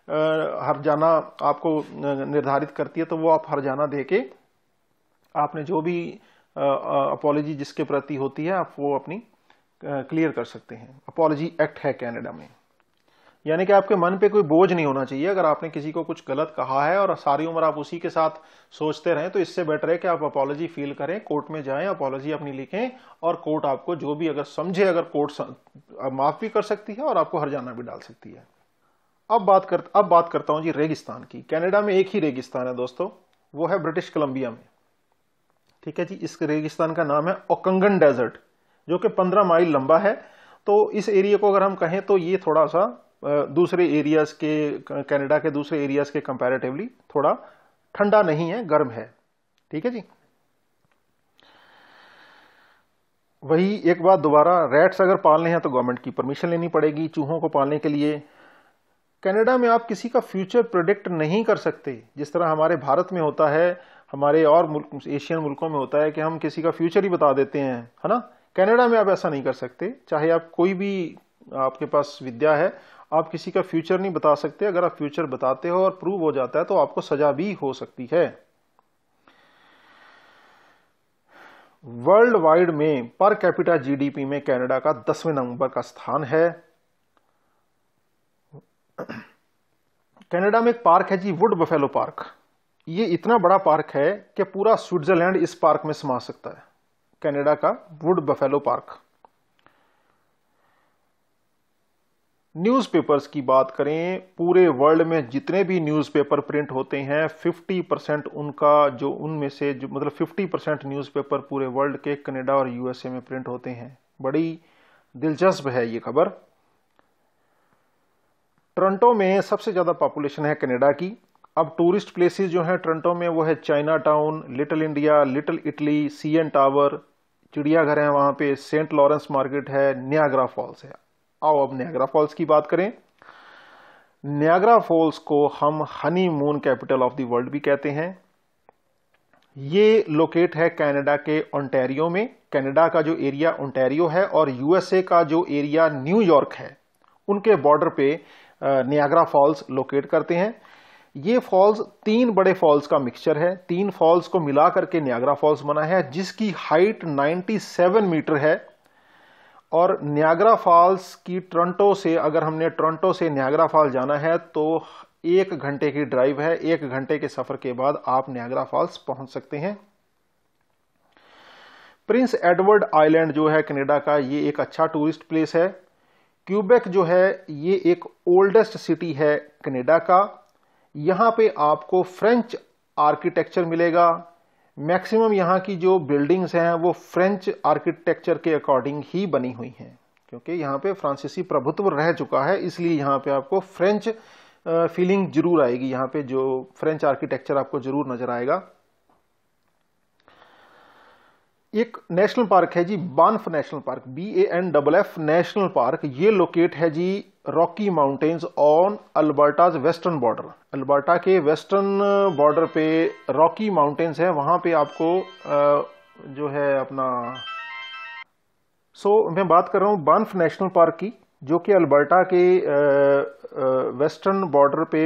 हर्जाना आपको निर्धारित करती है तो वो आप हर्जाना देके आपने जो भी अपॉलॉजी जिसके प्रति होती है आप वो अपनी क्लियर कर सकते हैं। अपॉलॉजी एक्ट है कनाडा में, यानी कि आपके मन पे कोई बोझ नहीं होना चाहिए। अगर आपने किसी को कुछ गलत कहा है और सारी उम्र आप उसी के साथ सोचते रहें तो इससे बेटर है कि आप अपॉलॉजी फील करें, कोर्ट में जाएं, अपॉलॉजी अपनी लिखें और कोर्ट आपको जो भी अगर समझे, अगर कोर्ट माफ भी कर सकती है और आपको हर्जाना भी डाल सकती है। अब बात करता हूं जी रेगिस्तान की। कनाडा में एक ही रेगिस्तान है दोस्तों, वो है ब्रिटिश कोलंबिया में। ठीक है जी। इस रेगिस्तान का नाम है ओकंगन डेजर्ट, जो कि 15 माइल लंबा है। तो इस एरिया को अगर हम कहें तो ये थोड़ा सा दूसरे एरियाज के, कनाडा के दूसरे एरियाज के कंपैरेटिवली थोड़ा ठंडा नहीं है, गर्म है। ठीक है जी। वही एक बात दोबारा, रैट्स अगर पालने हैं तो गवर्नमेंट की परमिशन लेनी पड़ेगी चूहों को पालने के लिए। कनाडा में आप किसी का फ्यूचर प्रेडिक्ट नहीं कर सकते, जिस तरह हमारे भारत में होता है, हमारे और मुल्क एशियन मुल्कों में होता है कि हम किसी का फ्यूचर ही बता देते हैं, है ना। कनाडा में आप ऐसा नहीं कर सकते। चाहे आप कोई भी आपके पास विद्या है, आप किसी का फ्यूचर नहीं बता सकते। अगर आप फ्यूचर बताते हो और प्रूव हो जाता है तो आपको सजा भी हो सकती है। वर्ल्ड वाइड में पर कैपिटा जीडीपी में कनाडा का 10वें नंबर का स्थान है। कनाडा में एक पार्क है जी, वुड बफेलो पार्क। ये इतना बड़ा पार्क है कि पूरा स्विट्जरलैंड इस पार्क में समा सकता है। कनाडा का वुड बफेलो पार्क। न्यूज़पेपर्स की बात करें, पूरे वर्ल्ड में जितने भी न्यूज़पेपर प्रिंट होते हैं 50% उनका जो उनमें से जो मतलब 50% न्यूज़पेपर पूरे वर्ल्ड के कनाडा और यूएसए में प्रिंट होते हैं। बड़ी दिलचस्प है ये खबर। टोरंटो में सबसे ज्यादा पॉपुलेशन है कनाडा की। अब टूरिस्ट प्लेसेस जो हैं टोरंटो में वो है China town, little India, little Italy, CN tower, चिड़ियाघर है वहां पे, सेंट लॉरेंस मार्केट है, नियाग्रा फॉल्स है। आओ अब नियाग्रा फॉल्स की बात करें। नियाग्रा फॉल्स को हम honeymoon capital of the world भी कहते हैं। ये लोकेट है कनाडा के ओंटारियो में। कनाडा का जो एरिया ओंटारियो है और यूएसए का जो एरिया न्यूयॉर्क है, उनके बॉर्डर पे नियाग्रा फॉल्स लोकेट करते हैं। ये फॉल्स 3 बड़े फॉल्स का मिक्सचर है। 3 फॉल्स को मिला करके नियाग्रा फॉल्स बना है, जिसकी हाइट 97 मीटर है। और नियाग्रा फॉल्स की टोरंटो से, अगर हमने टोरंटो से नियाग्रा फॉल्स जाना है तो 1 घंटे की ड्राइव है। 1 घंटे के सफर के बाद आप नियाग्रा फॉल्स पहुंच सकते हैं। प्रिंस एडवर्ड आइलैंड जो है कनाडा का, ये एक अच्छा टूरिस्ट प्लेस है। क्यूबेक जो है ये एक ओल्डेस्ट सिटी है कनाडा का। यहां पे आपको फ्रेंच आर्किटेक्चर मिलेगा। मैक्सिमम यहां की जो बिल्डिंग्स हैं वो फ्रेंच आर्किटेक्चर के अकॉर्डिंग ही बनी हुई हैं, क्योंकि यहां पे फ्रांसीसी प्रभुत्व रह चुका है, इसलिए यहां पे आपको फ्रेंच फीलिंग जरूर आएगी। यहां पे जो फ्रेंच आर्किटेक्चर आपको जरूर नजर आएगा। एक नेशनल पार्क है जी, Banff national park, BANFF national park. ये लोकेट है जी Rocky mountains on Alberta's western border. Alberta के वेस्टर्न बॉर्डर पे रॉकी माउंटेन्स है, वहां पे आपको जो है अपना मैं बात कर रहा हूं बानफ नेशनल पार्क की, जो कि अल्बर्टा के वेस्टर्न बॉर्डर पे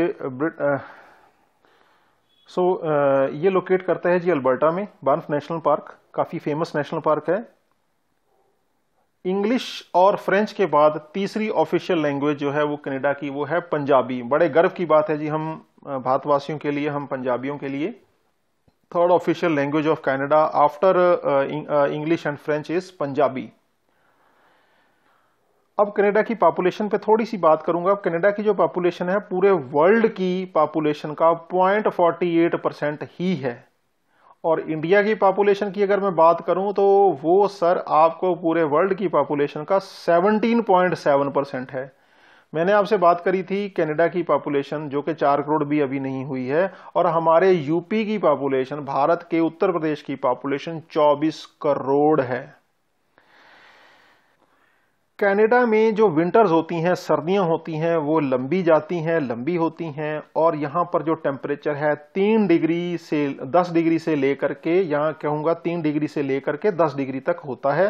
ये लोकेट करता है जी अल्बर्टा में। बानफ नेशनल पार्क काफी फेमस नेशनल पार्क है। इंग्लिश और फ्रेंच के बाद तीसरी ऑफिशियल लैंग्वेज जो है वो कनाडा की वो है पंजाबी। बड़े गर्व की बात है जी हम भारतवासियों के लिए, हम पंजाबियों के लिए। Third official language of Canada after English and French is Punjabi. अब कनाडा की पॉपुलेशन पे थोड़ी सी बात करूंगा। अब कनाडा की जो पॉपुलेशन है पूरे वर्ल्ड की पॉपुलेशन का 0.48% ही है, और इंडिया की पॉपुलेशन की अगर मैं बात करूं तो वो सर आपको पूरे वर्ल्ड की पॉपुलेशन का 17.7% है। मैंने आपसे बात करी थी कनाडा की पॉपुलेशन जो कि 4 करोड़ भी अभी नहीं हुई है, और हमारे यूपी की पॉपुलेशन, भारत के उत्तर प्रदेश की पॉपुलेशन 24 करोड़ है। कनाडा में जो विंटर्स होती हैं, सर्दियां होती हैं, वो लंबी जाती हैं, लंबी होती हैं, और यहां पर जो टेम्परेचर है 3 डिग्री से 10 डिग्री से लेकर के, यहां कहूंगा 3 डिग्री से लेकर के 10 डिग्री तक होता है।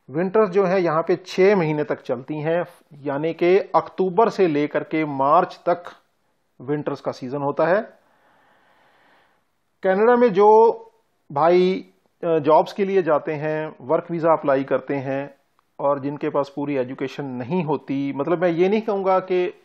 विंटर्स जो है यहां पे 6 महीने तक चलती हैं, यानी कि अक्टूबर से लेकर के मार्च तक विंटर्स का सीजन होता है। कनाडा में जो भाई जॉब्स के लिए जाते हैं, वर्क वीजा अप्लाई करते हैं, और जिनके पास पूरी एजुकेशन नहीं होती, मतलब मैं ये नहीं कहूँगा कि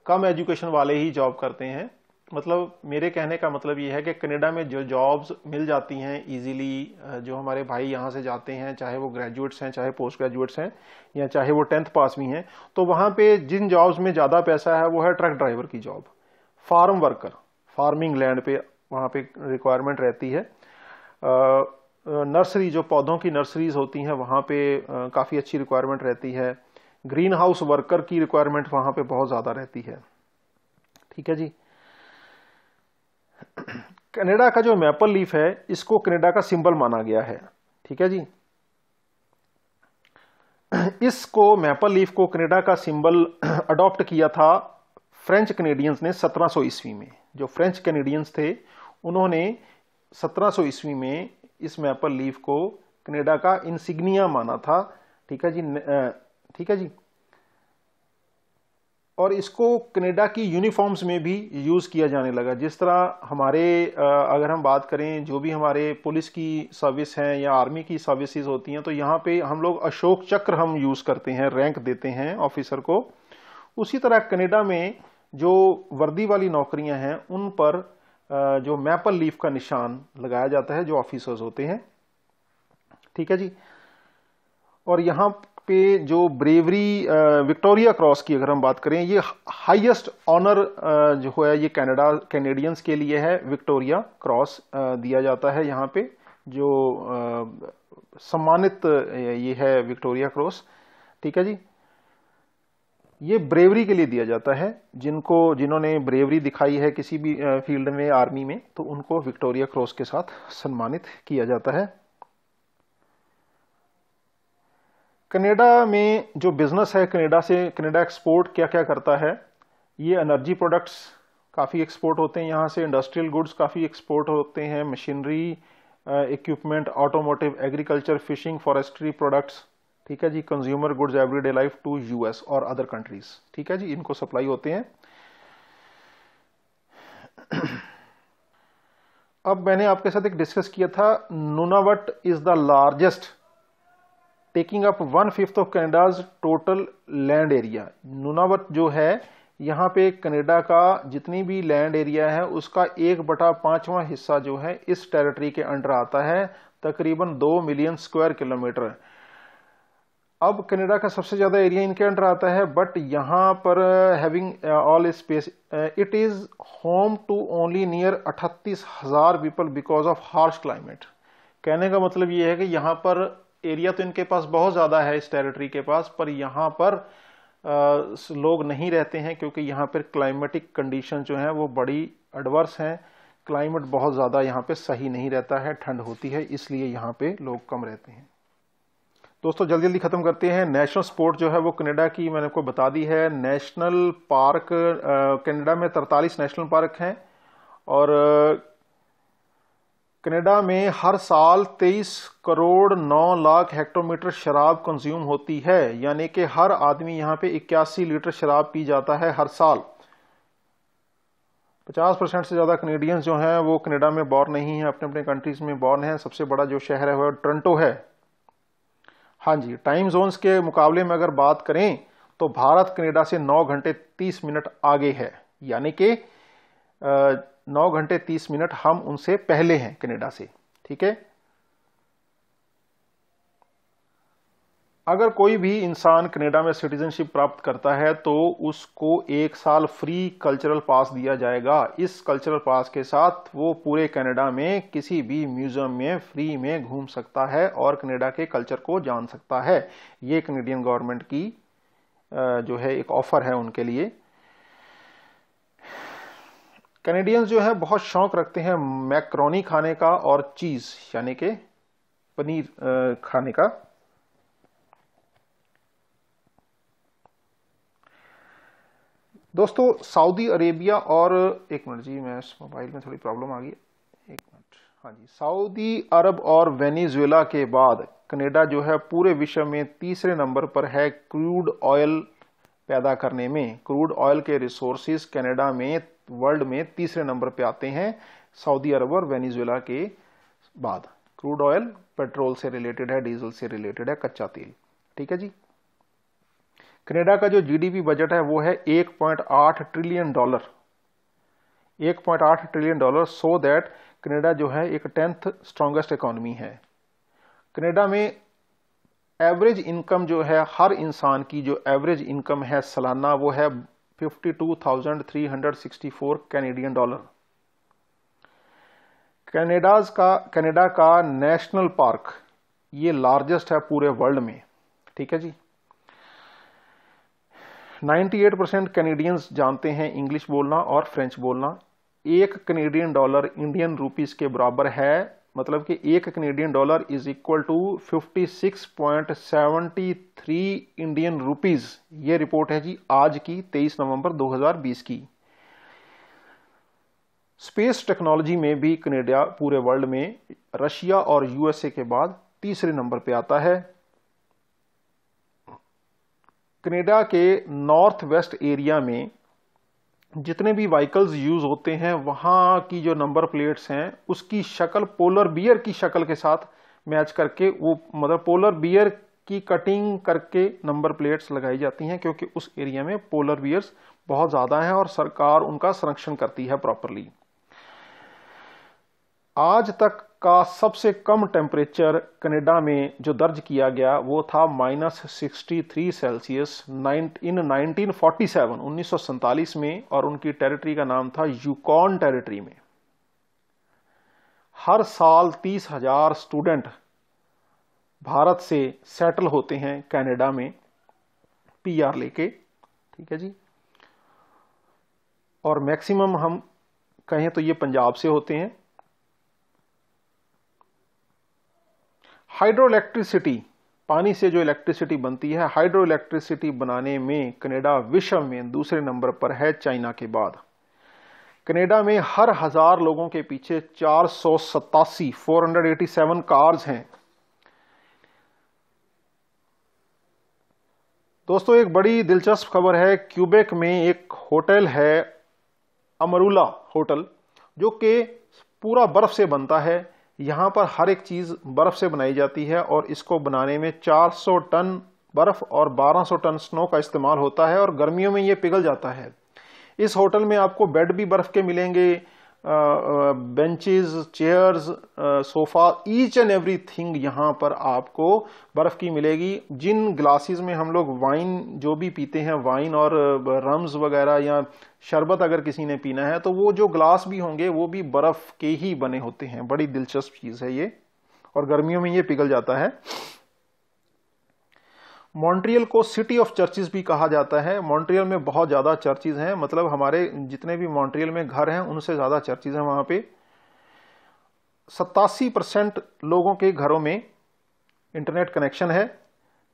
कम एजुकेशन वाले ही जॉब करते हैं, मतलब मेरे कहने का मतलब ये है कि कनाडा में जो जॉब्स मिल जाती हैं इजीली, जो हमारे भाई यहाँ से जाते हैं, चाहे वो ग्रेजुएट्स हैं, चाहे पोस्ट ग्रेजुएट्स हैं, या चाहे वो 10th पास भी हैं, तो वहाँ पे जिन जॉब्स में ज़्यादा पैसा है वो है ट्रक ड्राइवर की job, farm worker, farming land पे वहाँ पे रिक्वायरमेंट रहती है। नर्सरी, जो पौधों की नर्सरीज होती हैं वहाँ पे काफ़ी अच्छी रिक्वायरमेंट रहती है। ग्रीन हाउस वर्कर की रिक्वायरमेंट वहाँ पे बहुत ज़्यादा रहती है। ठीक है जी। कनाडा का जो मैपल लीफ है इसको कनाडा का सिंबल माना गया है। ठीक है जी। इसको मैपल लीफ को कनाडा का सिंबल अडॉप्ट किया था फ्रेंच कैनेडियंस ने 1700 ईस्वी में। जो फ्रेंच कैनेडियंस थे उन्होंने 1700 ईस्वी में इस मैपल लीफ को कनाडा का इंसिग्निया माना था। ठीक है जी। ठीक है जी। और इसको कनाडा की यूनिफॉर्म्स में भी यूज किया जाने लगा। जिस तरह हमारे अगर हम बात करें जो भी हमारे पुलिस की सर्विस है या आर्मी की सर्विसेज होती हैं, तो यहाँ पे हम लोग अशोक चक्र हम यूज करते हैं, रैंक देते हैं ऑफिसर को। उसी तरह कनाडा में जो वर्दी वाली नौकरियां हैं उन पर जो मैपल लीफ का निशान लगाया जाता है जो ऑफिसर्स होते हैं। ठीक है जी। और यहाँ पे जो ब्रेवरी विक्टोरिया क्रॉस की अगर हम बात करें, ये हाईएस्ट ऑनर जो है ये कैनेडियंस के लिए है। विक्टोरिया क्रॉस दिया जाता है यहाँ पे, जो सम्मानित ये है विक्टोरिया क्रॉस। ठीक है जी। ये ब्रेवरी के लिए दिया जाता है, जिन्होंने ब्रेवरी दिखाई है किसी भी फील्ड में, आर्मी में, तो उनको विक्टोरिया क्रॉस के साथ सम्मानित किया जाता है। कनाडा में जो बिजनेस है, कनाडा एक्सपोर्ट क्या क्या करता है, ये एनर्जी प्रोडक्ट्स काफ़ी एक्सपोर्ट होते हैं यहाँ से, इंडस्ट्रियल गुड्स काफ़ी एक्सपोर्ट होते हैं, machinery, equipment, automotive, agriculture, fishing, forestry products. ठीक है जी। Consumer goods, everyday life to US और अदर कंट्रीज। ठीक है जी। इनको सप्लाई होते हैं। अब मैंने आपके साथ एक डिस्कस किया था, Nunavut is the largest, taking up 1/5 of Canada's total land area. Nunavut जो है यहाँ पे कनाडा का जितनी भी लैंड एरिया है उसका 1/5वां हिस्सा जो है इस टेरिटरी के अंडर आता है, तकरीबन 2 मिलियन स्क्वायर किलोमीटर। अब कनाडा का सबसे ज्यादा एरिया इनके अंडर आता है, बट यहां पर having all space, it is home to only near 38,000 people because of harsh climate. कहने का मतलब ये है कि यहाँ पर एरिया तो इनके पास बहुत ज्यादा है इस टेरिटरी के पास, पर यहाँ पर लोग नहीं रहते हैं क्योंकि यहाँ पर क्लाइमेटिक कंडीशन जो है वो बड़ी एडवर्स हैं। क्लाइमेट बहुत ज्यादा यहाँ पे सही नहीं रहता है, ठंड होती है, इसलिए यहाँ पे लोग कम रहते हैं। दोस्तों जल्दी जल्दी खत्म करते हैं। नेशनल स्पोर्ट जो है वो कनाडा की मैंने आपको बता दी है। नेशनल पार्क कनाडा में 43 नेशनल पार्क हैं और कनाडा में हर साल 23 करोड़ 9 लाख हेक्टोमीटर शराब कंज्यूम होती है, यानी कि हर आदमी यहां पे 81 लीटर शराब पी जाता है हर साल। 50% से ज्यादा कनेडियंस जो हैं वो कनाडा में बॉर्न नहीं है, अपने अपने कंट्रीज में बॉर्न हैं। सबसे बड़ा जो शहर है वो टोरंटो है। हाँ जी, टाइम जोन्स के मुकाबले में अगर बात करें तो भारत कनाडा से 9 घंटे 30 मिनट आगे है, यानी कि 9 घंटे 30 मिनट हम उनसे पहले हैं कनाडा से। ठीक है। अगर कोई भी इंसान कनाडा में सिटीजनशिप प्राप्त करता है तो उसको 1 साल फ्री कल्चरल पास दिया जाएगा। इस कल्चरल पास के साथ वो पूरे कनाडा में किसी भी म्यूजियम में फ्री में घूम सकता है और कनाडा के कल्चर को जान सकता है। ये कनेडियन गवर्नमेंट की जो है एक ऑफर है उनके लिए। कैनेडियंस जो है बहुत शौक रखते हैं मैक्रोनी खाने का और चीज यानी कि पनीर खाने का। दोस्तों सऊदी अरेबिया और एक मिनट जी, मैं इस मोबाइल में थोड़ी प्रॉब्लम आ गई, एक मिनट। हाँ जी, सऊदी अरब और वेनेजुएला के बाद कनाडा जो है पूरे विश्व में तीसरे नंबर पर है क्रूड ऑयल पैदा करने में। क्रूड ऑयल के रिसोर्सेज कनाडा में वर्ल्ड में तीसरे नंबर पे आते हैं सऊदी अरब और वेनेजुएला के बाद। क्रूड ऑयल पेट्रोल से रिलेटेड है, डीजल से रिलेटेड है, कच्चा तेल। ठीक है जी। कनाडा का जो जीडीपी बजट है वो है 1.8 trillion dollar. 1.8 trillion dollar, so that Canada जो है एक 10th स्ट्रॉन्गेस्ट इकोनॉमी है। कनाडा में एवरेज इनकम जो है हर इंसान की जो एवरेज इनकम है सालाना वो है 52,364 कैनेडियन डॉलर। कनाडा का नेशनल पार्क ये लार्जेस्ट है पूरे वर्ल्ड में। ठीक है जी। 98% कैनेडियंस जानते हैं इंग्लिश बोलना और फ्रेंच बोलना। 1 कनेडियन डॉलर इंडियन रुपीस के बराबर है, मतलब कि 1 Canadian dollar is equal to 56.73 Indian rupees. ये रिपोर्ट है जी आज की 23 नवंबर 2020 की। स्पेस टेक्नोलॉजी में भी कनाडा पूरे वर्ल्ड में रशिया और यूएसए के बाद तीसरे नंबर पे आता है। कनाडा के नॉर्थ वेस्ट एरिया में जितने भी व्हीकल्स यूज होते हैं वहां की जो नंबर प्लेट्स हैं उसकी शक्ल पोलर बियर की शक्ल के साथ मैच करके, वो मतलब पोलर बियर की कटिंग करके नंबर प्लेट्स लगाई जाती हैं, क्योंकि उस एरिया में पोलर बियर्स बहुत ज्यादा हैं और सरकार उनका संरक्षण करती है प्रॉपरली। आज तक का सबसे कम टेम्परेचर कनाडा में जो दर्ज किया गया वो था -63 सेल्सियस इन 1947 में, और उनकी टेरिटरी का नाम था यूकॉन टेरिटरी में। हर साल 30,000 स्टूडेंट भारत से सेटल होते हैं कनाडा में पीआर लेके। ठीक है जी। और मैक्सिमम हम कहें तो ये पंजाब से होते हैं। हाइड्रो इलेक्ट्रिसिटी, पानी से जो इलेक्ट्रिसिटी बनती है, हाइड्रो इलेक्ट्रिसिटी बनाने में कनाडा विश्व में दूसरे नंबर पर है चाइना के बाद। कनाडा में हर 1000 लोगों के पीछे 487 कार्स हैं। दोस्तों एक बड़ी दिलचस्प खबर है, क्यूबेक में एक होटल है अमरूला होटल, जो कि पूरा बर्फ से बनता है। यहां पर हर एक चीज बर्फ से बनाई जाती है और इसको बनाने में 400 टन बर्फ और 1200 टन स्नो का इस्तेमाल होता है और गर्मियों में ये पिघल जाता है। इस होटल में आपको बेड भी बर्फ के मिलेंगे, benches, chairs, sofa, each and everything यहां पर आपको बर्फ की मिलेगी। जिन ग्लासेस में हम लोग वाइन जो भी पीते हैं, वाइन और रम्स वगैरह या शरबत अगर किसी ने पीना है, तो वो जो ग्लास भी होंगे वो भी बर्फ के ही बने होते हैं। बड़ी दिलचस्प चीज है ये, और गर्मियों में ये पिघल जाता है। मॉन्ट्रियल को सिटी ऑफ चर्चिज भी कहा जाता है। मॉन्ट्रियल में बहुत ज्यादा चर्चिज हैं, मतलब हमारे जितने भी मॉन्ट्रियल में घर हैं उनसे ज्यादा चर्चिज हैं वहां पे। 87% लोगों के घरों में इंटरनेट कनेक्शन है।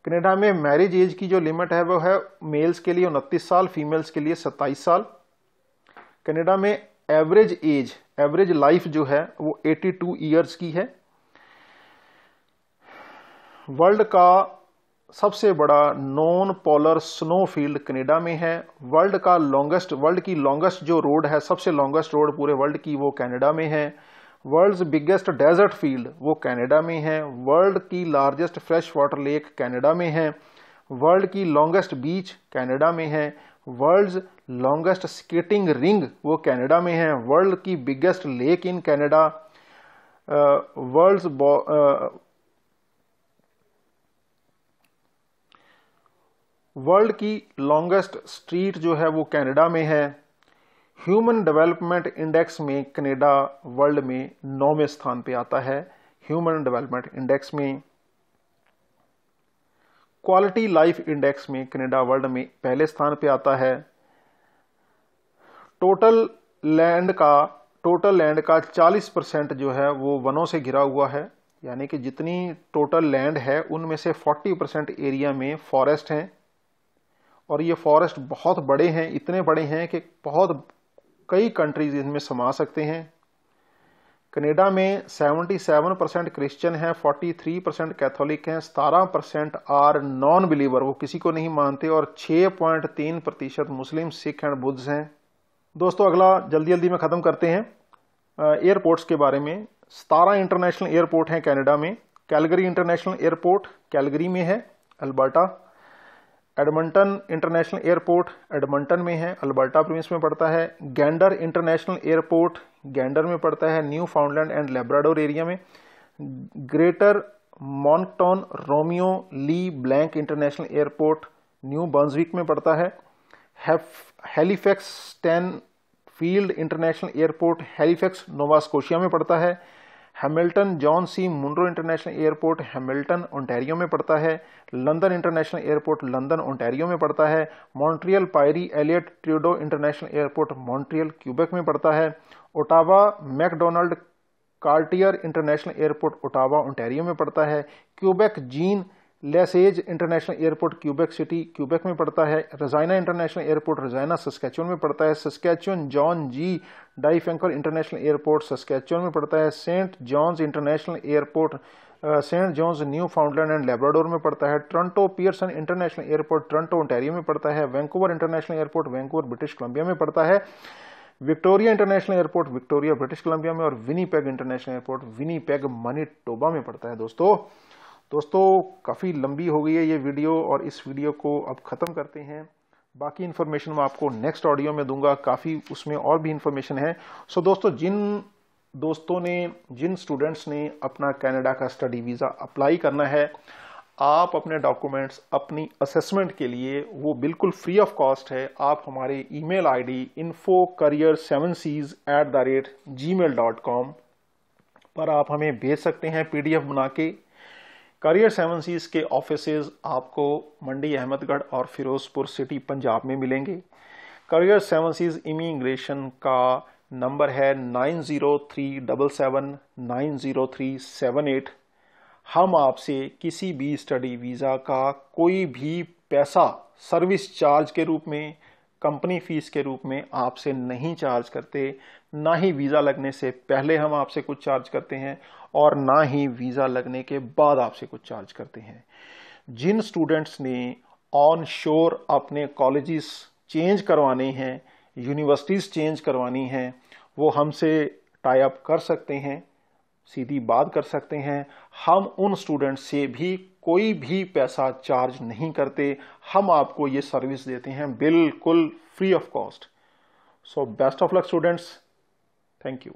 कनाडा में मैरिज एज की जो लिमिट है वो है मेल्स के लिए 29 साल, फीमेल्स के लिए 27 साल। कनाडा में एवरेज लाइफ जो है वो 82 ईयर्स की है। वर्ल्ड का सबसे बड़ा non polar snow field Canada में है। वर्ल्ड की लॉन्गेस्ट जो रोड है, सबसे लॉन्गेस्ट रोड पूरे वर्ल्ड की, वो कनाडा में है। वर्ल्ड्स बिगेस्ट डेजर्ट फील्ड वो कनाडा में है। वर्ल्ड की largest fresh water lake Canada में है। वर्ल्ड की लॉन्गेस्ट बीच कनाडा में है। वर्ल्ड्स लॉन्गेस्ट स्केटिंग रिंग वो कनाडा में है। वर्ल्ड की biggest lake in Canada, world की लॉन्गेस्ट स्ट्रीट जो है वो कनाडा में है। ह्यूमन डेवलपमेंट इंडेक्स में कनाडा वर्ल्ड में 9वें स्थान पे आता है। ह्यूमन डेवलपमेंट इंडेक्स में। क्वालिटी लाइफ इंडेक्स में कनाडा वर्ल्ड में पहले स्थान पे आता है। टोटल लैंड का 40% जो है वो वनों से घिरा हुआ है, यानी कि जितनी टोटल लैंड है उनमें से 40% एरिया में फॉरेस्ट हैं। और ये फॉरेस्ट बहुत बड़े हैं, इतने बड़े हैं कि कई कंट्रीज इनमें समा सकते हैं। कनाडा में 77% क्रिश्चियन हैं, 43% कैथोलिक हैं, 17% आर नॉन बिलीवर, वो किसी को नहीं मानते, और 6.3% मुस्लिम, सिख एंड बुद्ध हैं। दोस्तों अगला जल्दी में खत्म करते हैं एयरपोर्ट्स के बारे में। 17 इंटरनेशनल एयरपोर्ट हैं कनाडा में। कैलगरी इंटरनेशनल एयरपोर्ट कैलगरी में है, Alberta. Edmonton international airport Edmonton में है, अल्बर्टा प्रोविंस में पड़ता है। गैंडर इंटरनेशनल एयरपोर्ट गैंडर में पड़ता है, Newfoundland and Labrador area में। Greater Moncton Romeo LeBlanc international airport New Brunswick में पड़ता है। Halifax Stanfield international airport Halifax Nova Scotia में पड़ता है। Hamilton John C Munro international airport Hamilton Ontario में पड़ता है। London international airport London Ontario में पड़ता है। Montreal Pierre Elliott Trudeau international airport Montreal Quebec में पड़ता है। Ottawa Macdonald Cartier international airport Ottawa Ontario में पड़ता है। Quebec Jean Lesage international airport Quebec City Quebec में पड़ता है। Regina international airport Regina Saskatchewan में पड़ता है। Saskatchewan John G Diefenbaker international airport Saskatchewan में पड़ता है। Saint John's international airport Saint John's Newfoundland and Labrador में पड़ता है। Toronto Pearson international airport Toronto Ontario में पड़ता है। Vancouver international airport Vancouver British Columbia में पड़ता है। Victoria international airport Victoria British Columbia में, और Winnipeg international airport Winnipeg Manitoba में पड़ता है। दोस्तों काफ़ी लंबी हो गई है ये वीडियो, और इस वीडियो को अब ख़त्म करते हैं। बाकी इन्फॉर्मेशन मैं आपको नेक्स्ट ऑडियो में दूंगा, काफ़ी उसमें और भी इन्फॉर्मेशन है। सो दोस्तों जिन स्टूडेंट्स ने अपना कनाडा का स्टडी वीज़ा अप्लाई करना है, आप अपने डॉक्यूमेंट्स अपनी असेसमेंट के लिए वो बिल्कुल फ्री ऑफ कॉस्ट है। आप हमारे ईमेल आईडी info-career7cs@gmail.com पर आप हमें भेज सकते हैं PDF बना के। करियर 7 सीज के ऑफिसेज आपको मंडी अहमदगढ़ और फिरोजपुर सिटी पंजाब में मिलेंगे। करियर 7 सीज इमिग्रेशन का नंबर है 9037790378। हम आपसे किसी भी स्टडी वीज़ा का कोई भी पैसा सर्विस चार्ज के रूप में, कंपनी फीस के रूप में आपसे नहीं चार्ज करते। ना ही वीज़ा लगने से पहले हम आपसे कुछ चार्ज करते हैं, और ना ही वीज़ा लगने के बाद आपसे कुछ चार्ज करते हैं। जिन स्टूडेंट्स ने ऑन शोर अपने कॉलेजेस चेंज करवाने हैं, यूनिवर्सिटीज़ चेंज करवानी हैं, वो हमसे टाई अप कर सकते हैं, सीधी बात कर सकते हैं। हम उन स्टूडेंट्स से भी कोई भी पैसा चार्ज नहीं करते। हम आपको ये सर्विस देते हैं बिल्कुल free of cost. So best of luck students, thank you.